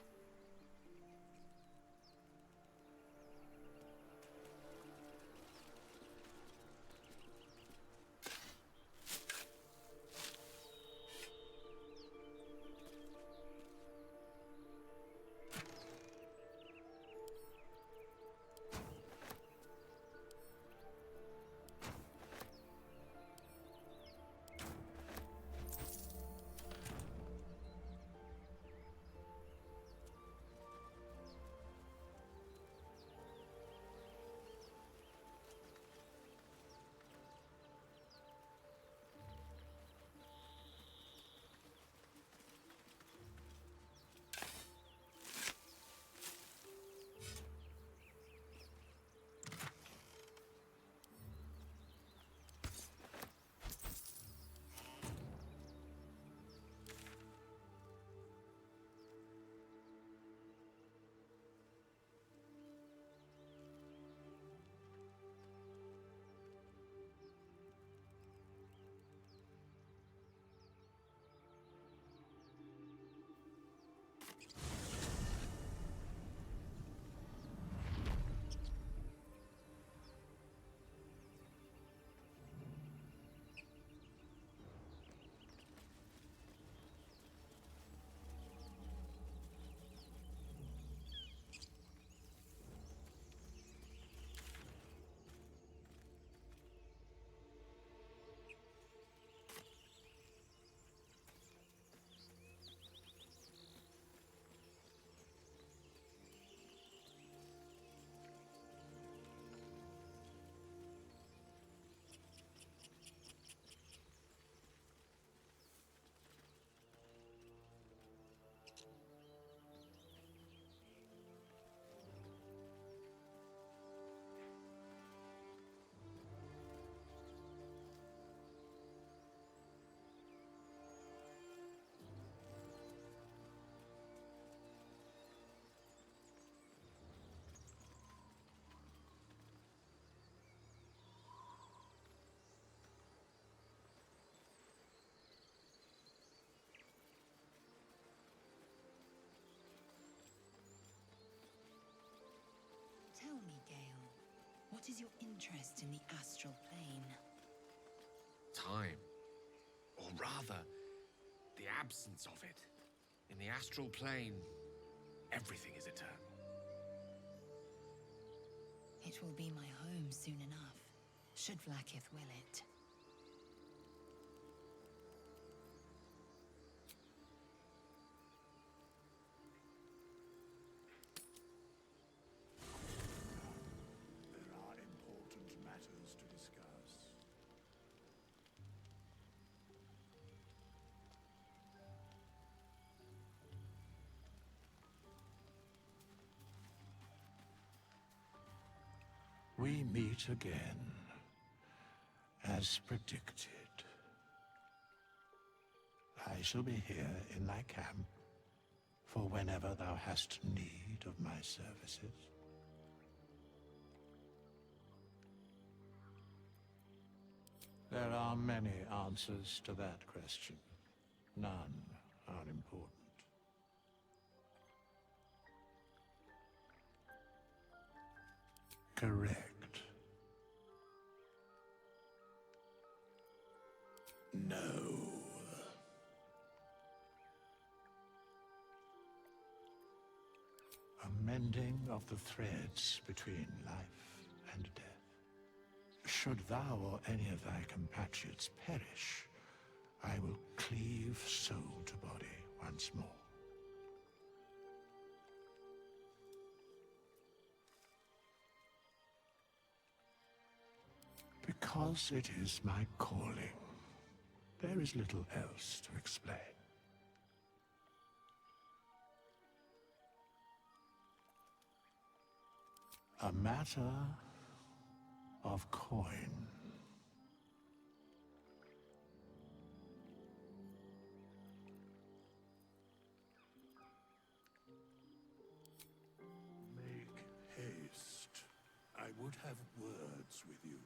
Tell me, Gale, what is your interest in the astral plane? Time. Or rather, the absence of it. In the astral plane, everything is eternal. It will be my home soon enough, should Vlaakith will it. There are important matters to discuss. We meet again, as predicted. I shall be here in thy camp for whenever thou hast need of my services. There are many answers to that question. None are important. Correct. No. A mending of the threads between life and death. Should thou or any of thy compatriots perish, I will cleave soul to body once more. Because it is my calling, there is little else to explain. A matter of coin. with you.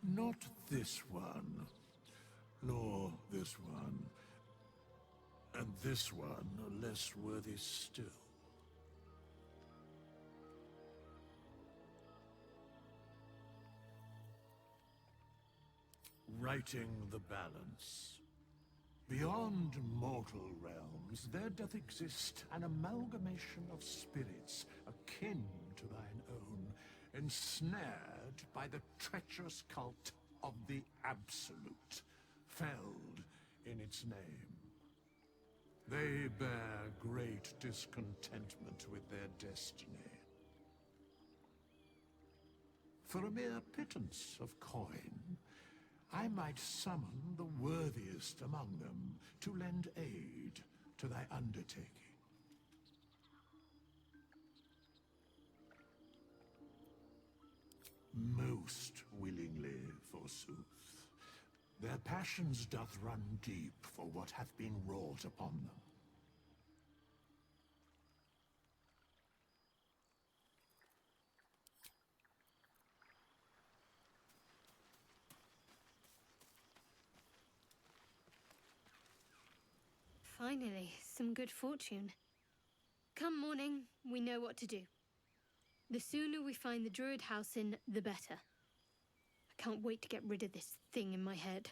Not this one, nor this one, and this one less worthy still. Righting the balance. Beyond mortal realms, there doth exist an amalgamation of spirits akin to thine own, ensnared by the treacherous cult of the Absolute, felled in its name. They bear great discontentment with their destiny. For a mere pittance of coin, I might summon the worthiest among them to lend aid to thy undertaking. Most willingly, forsooth. Their passions doth run deep for what hath been wrought upon them. Finally, some good fortune. Come morning, we know what to do. The sooner we find the Druid house in, the better. I can't wait to get rid of this thing in my head.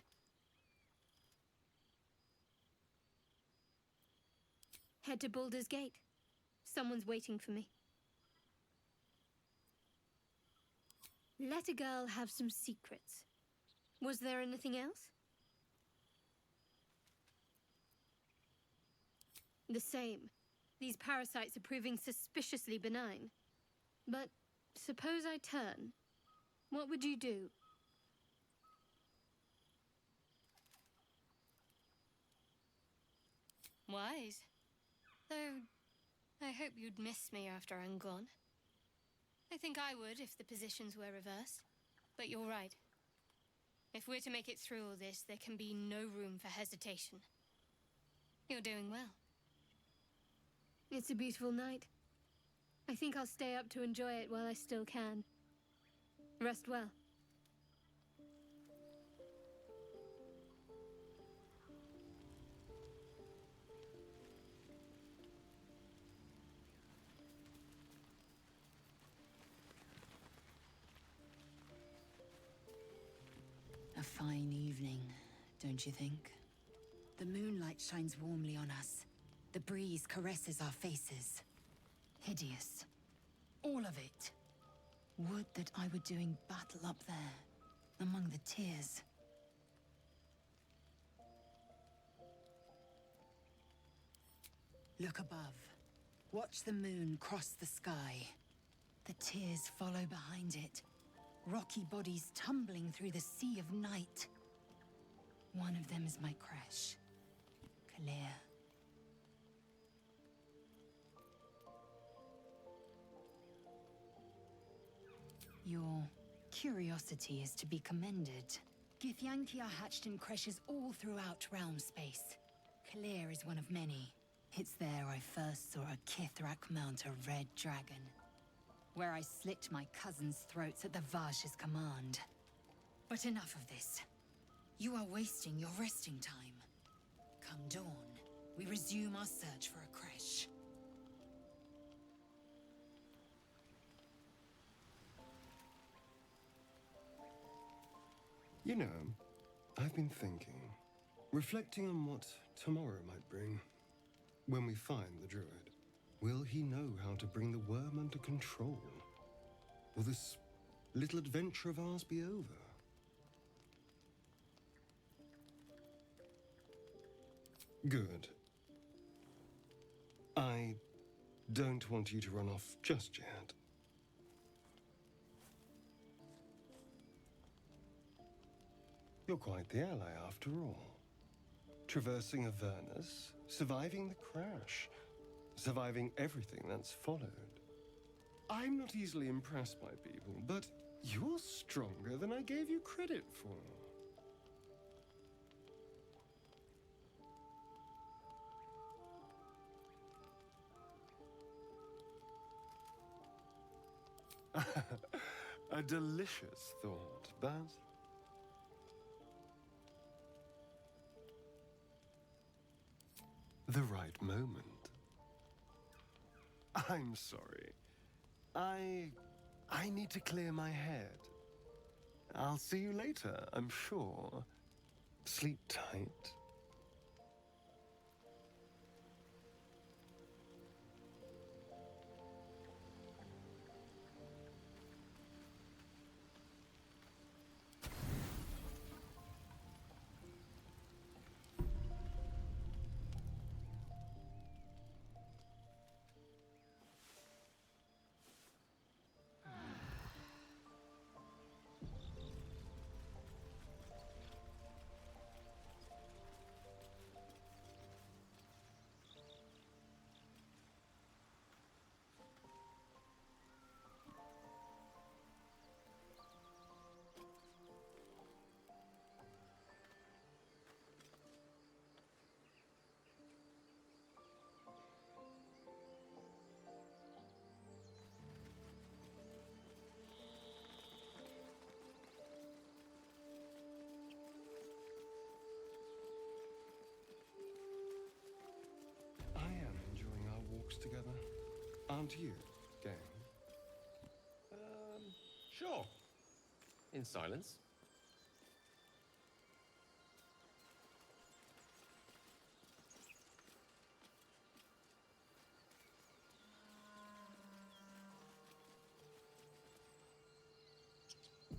Head to Baldur's Gate. Someone's waiting for me. Let a girl have some secrets. Was there anything else? The same. These parasites are proving suspiciously benign. But suppose I turn. What would you do? Wise. Though, I hope you'd miss me after I'm gone. I think I would if the positions were reversed. But you're right. If we're to make it through all this, there can be no room for hesitation. You're doing well. It's a beautiful night. I think I'll stay up to enjoy it while I still can. Rest well. A fine evening, don't you think? The moonlight shines warmly on us. The breeze caresses our faces. Hideous. All of it. Would that I were doing battle up there, among the tears. Look above. Watch the moon cross the sky. The tears follow behind it. Rocky bodies tumbling through the sea of night. One of them is my creche. Clear. Your curiosity is to be commended. Githyanki are hatched in creches all throughout realm space. Clear is one of many. It's there I first saw a Kithrak mount a red dragon. Where I slit my cousins' throats at the Vash's command. But enough of this. You are wasting your resting time. Come dawn, we resume our search for a creche. You know, I've been thinking, reflecting on what tomorrow might bring. When we find the Druid, will he know how to bring the worm under control? Will this little adventure of ours be over? Good. I don't want you to run off just yet. You're quite the ally after all. Traversing Avernus, surviving the crash, surviving everything that's followed. I'm not easily impressed by people, but you're stronger than I gave you credit for. A delicious thought, but... the right moment. I'm sorry. I need to clear my head. I'll see you later, I'm sure. Sleep tight. I am enjoying our walks together. Aren't you, gang? Sure. In silence.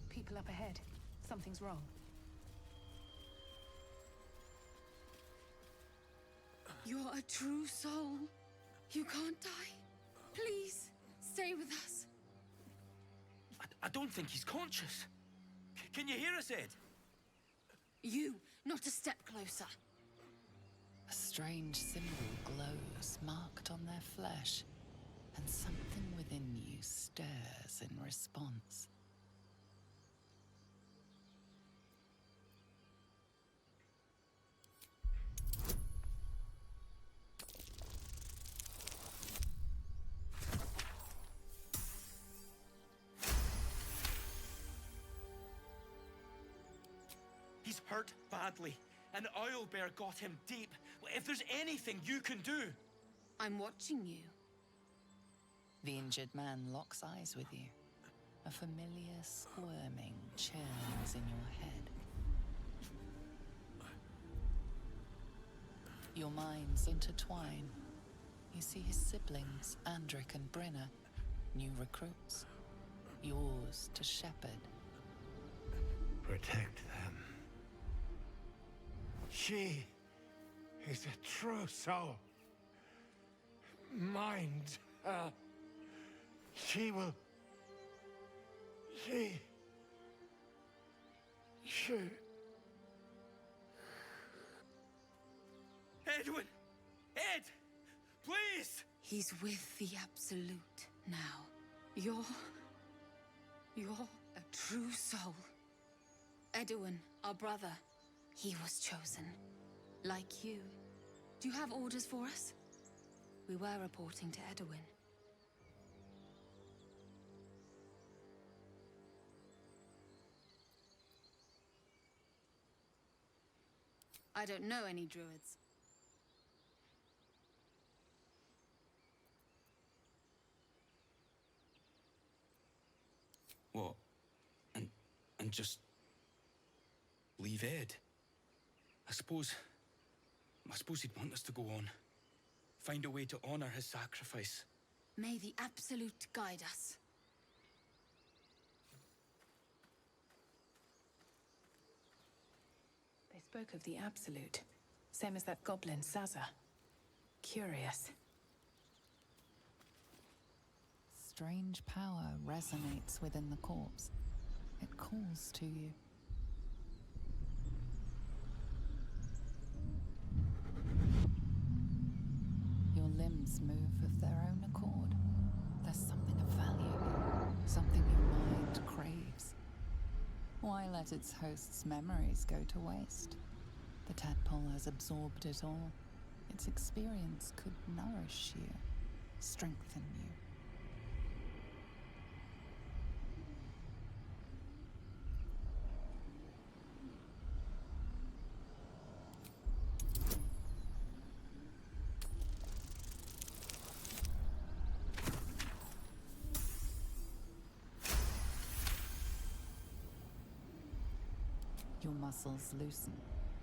People up ahead. Something's wrong. You're a true soul. You can't die. Please, stay with us. I don't think he's conscious. Can you hear us, Ed? You, not a step closer. A strange symbol glows, marked on their flesh, and something within you stirs in response. He's hurt badly, and Owlbear got him deep. If there's anything you can do... I'm watching you. The injured man locks eyes with you. A familiar squirming churns in your head. Your minds intertwine. You see his siblings, Andric and Brenna, new recruits. Yours to shepherd. Protect them. She is a true soul. Mind her. She will... She... Edwin! Ed! Please! He's with the Absolute now. You're a true soul. Edwin, our brother, he was chosen. Like you. Do you have orders for us? We were reporting to Edwin. I don't know any druids. What? And just... leave Ed? I suppose he'd want us to go on. Find a way to honor his sacrifice. May the Absolute guide us. They spoke of the Absolute. Same as that goblin, Saza. Curious. Strange power resonates within the corpse. It calls to you. Your limbs move of their own accord. There's something of value, something your mind craves. Why let its host's memories go to waste? The tadpole has absorbed it all. Its experience could nourish you, strengthen you. Your muscles loosen.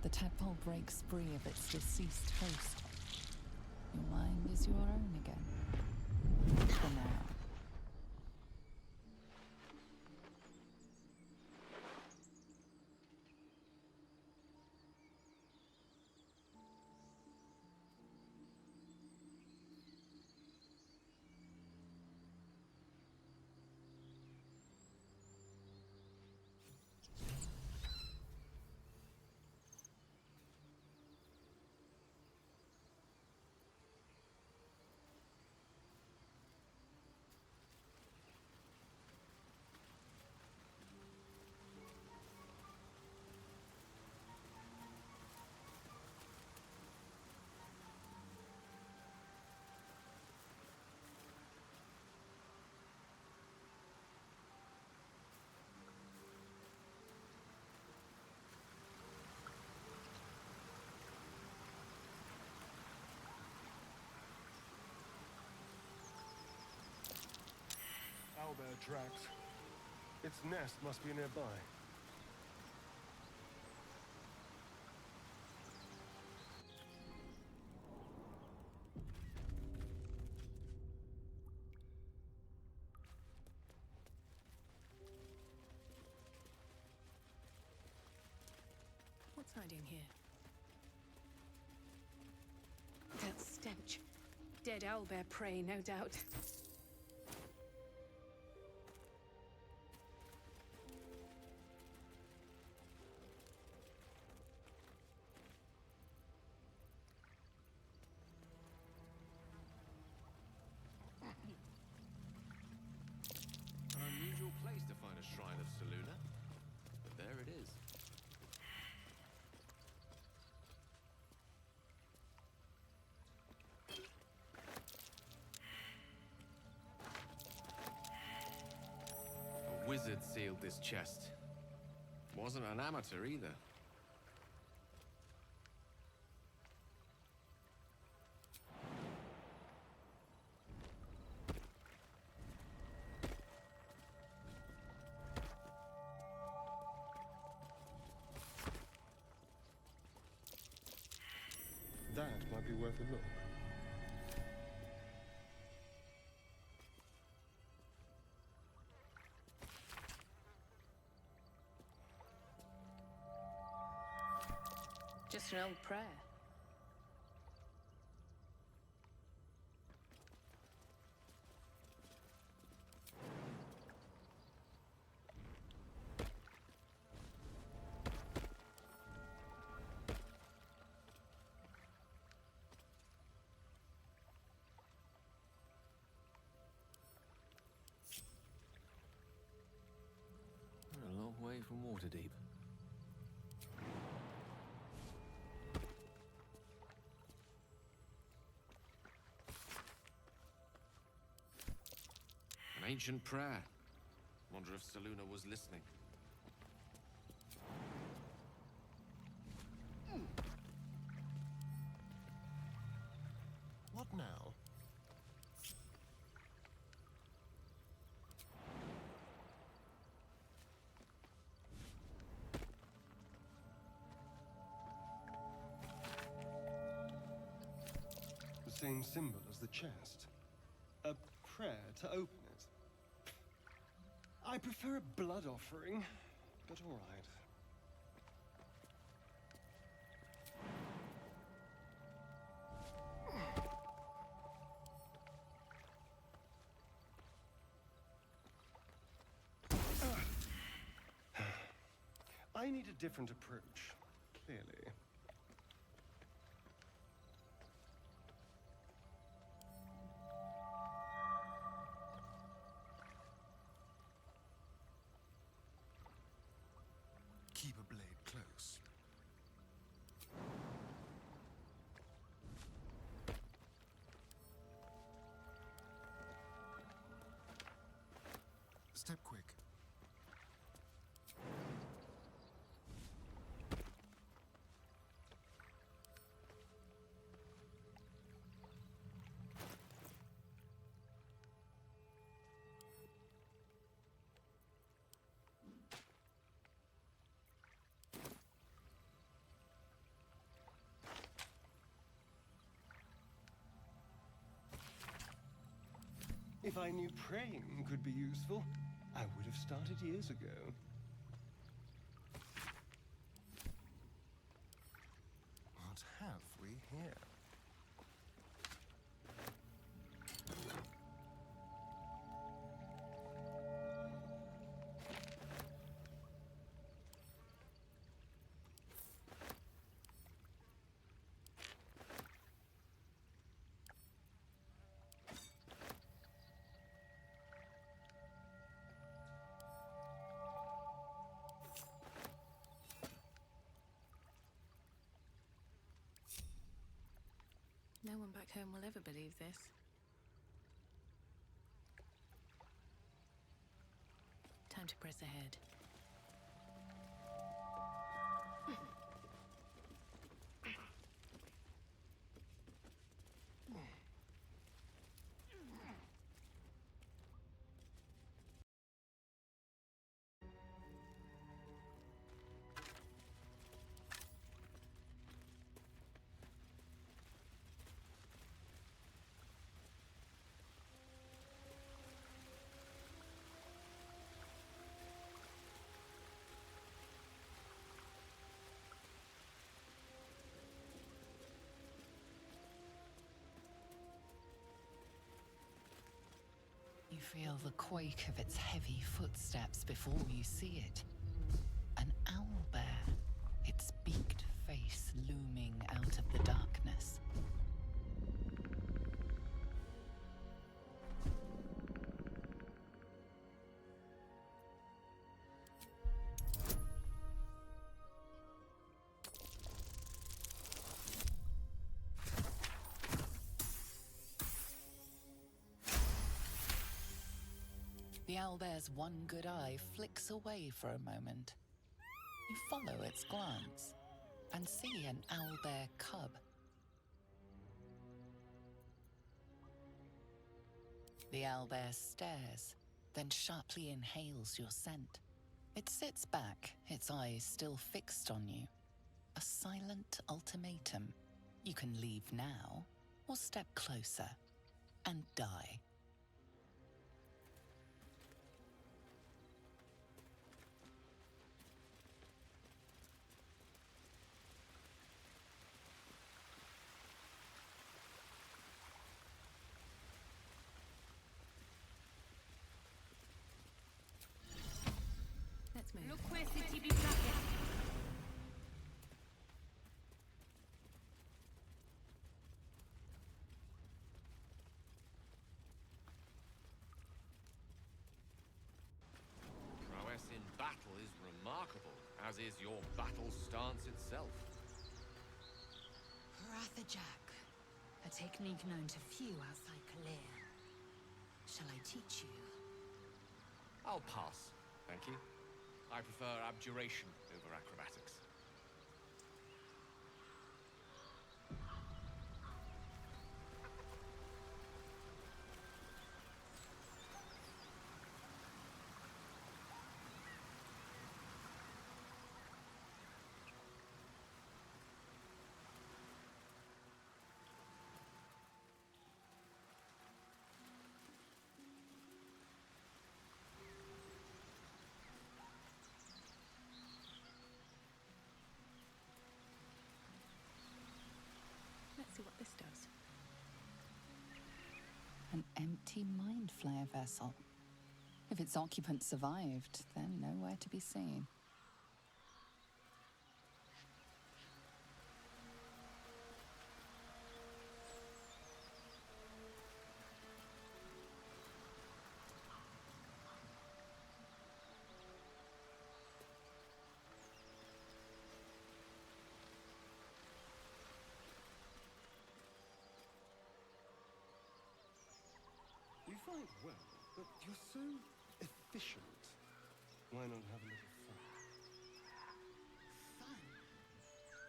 The tadpole breaks free of its deceased host. Your mind is your own again. For now. Owlbear tracks. Its nest must be nearby. What's hiding here? That stench. Dead owlbear prey, no doubt. An unusual place to find a shrine of Seluna, but there it is. A wizard sealed this chest. Wasn't an amateur either. That might be worth a look. Just an old prayer. We're a long way from Waterdeep. An ancient prayer. Wonder if Seluna was listening. What now? The same symbol as the chest. A prayer to open it. I prefer a blood offering, but all right. I need a different approach, clearly. Keep a blade close. Step quick. If I knew praying could be useful, I would have started years ago. What have we here? No one back home will ever believe this. Time to press ahead. You feel the quake of its heavy footsteps before you see it. An owlbear, its beaked face looming out of the darkness. The owlbear's one good eye flicks away for a moment. You follow its glance and see an owlbear cub. The owlbear stares, then sharply inhales your scent. It sits back, its eyes still fixed on you. A silent ultimatum. You can leave now, or step closer and die. Let's move. Prowess in battle is remarkable, as is your battle stance itself. Rathajak, a technique known to few outside Kalir. Shall I teach you? I'll pass, thank you. I prefer abjuration over acrobatics. Let's see what this does. An empty mind flayer vessel. If its occupant survived, then nowhere to be seen. You fight well, but you're so efficient. Why not have a little fun? Fun?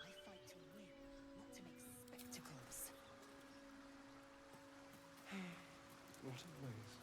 I fight to win, not to make spectacles. What a waste.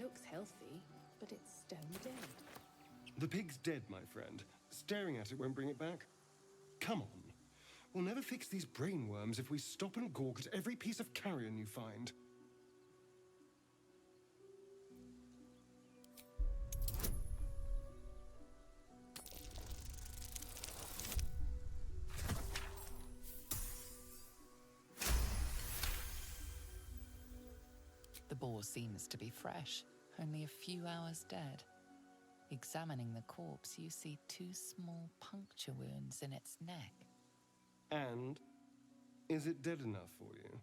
looks healthy, but it's stone dead. The pig's dead, my friend. Staring at it won't bring it back. Come on. We'll never fix these brainworms if we stop and gawk at every piece of carrion you find. The boar seems to be fresh, only a few hours dead. Examining the corpse, you see 2 small puncture wounds in its neck. And is it dead enough for you?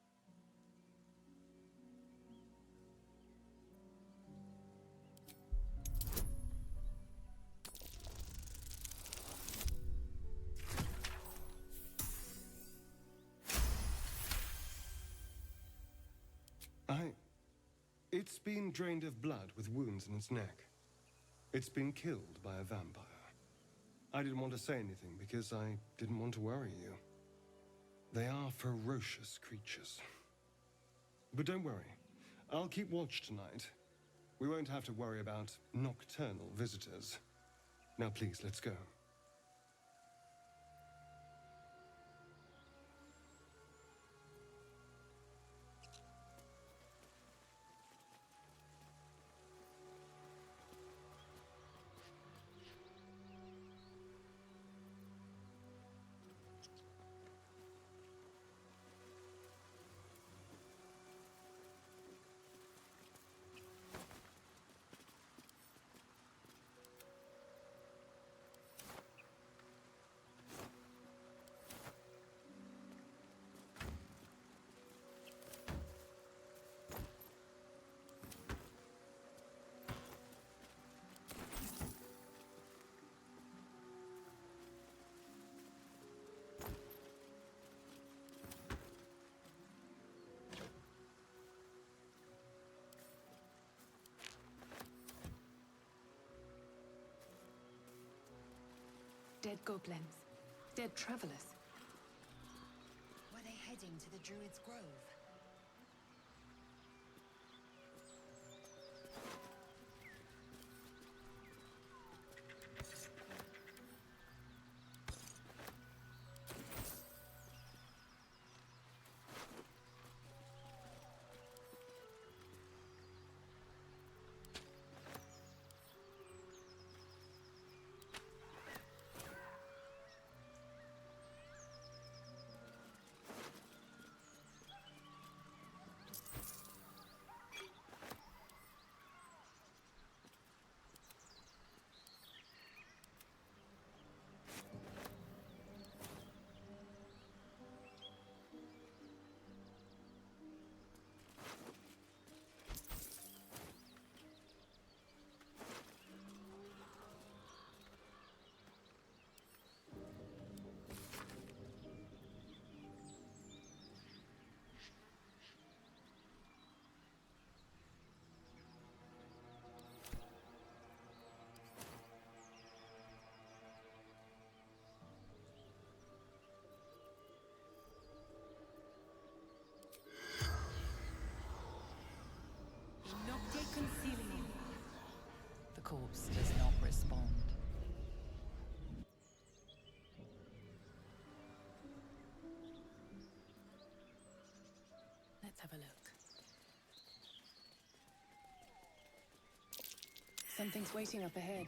It's been drained of blood with wounds in its neck. It's been killed by a vampire. I didn't want to say anything because I didn't want to worry you. They are ferocious creatures. But don't worry, I'll keep watch tonight. We won't have to worry about nocturnal visitors. Now please, let's go. Dead goblins. Dead travelers. Were they heading to the Druids' Grove? The corpse does not respond. Let's have a look. Something's waiting up ahead.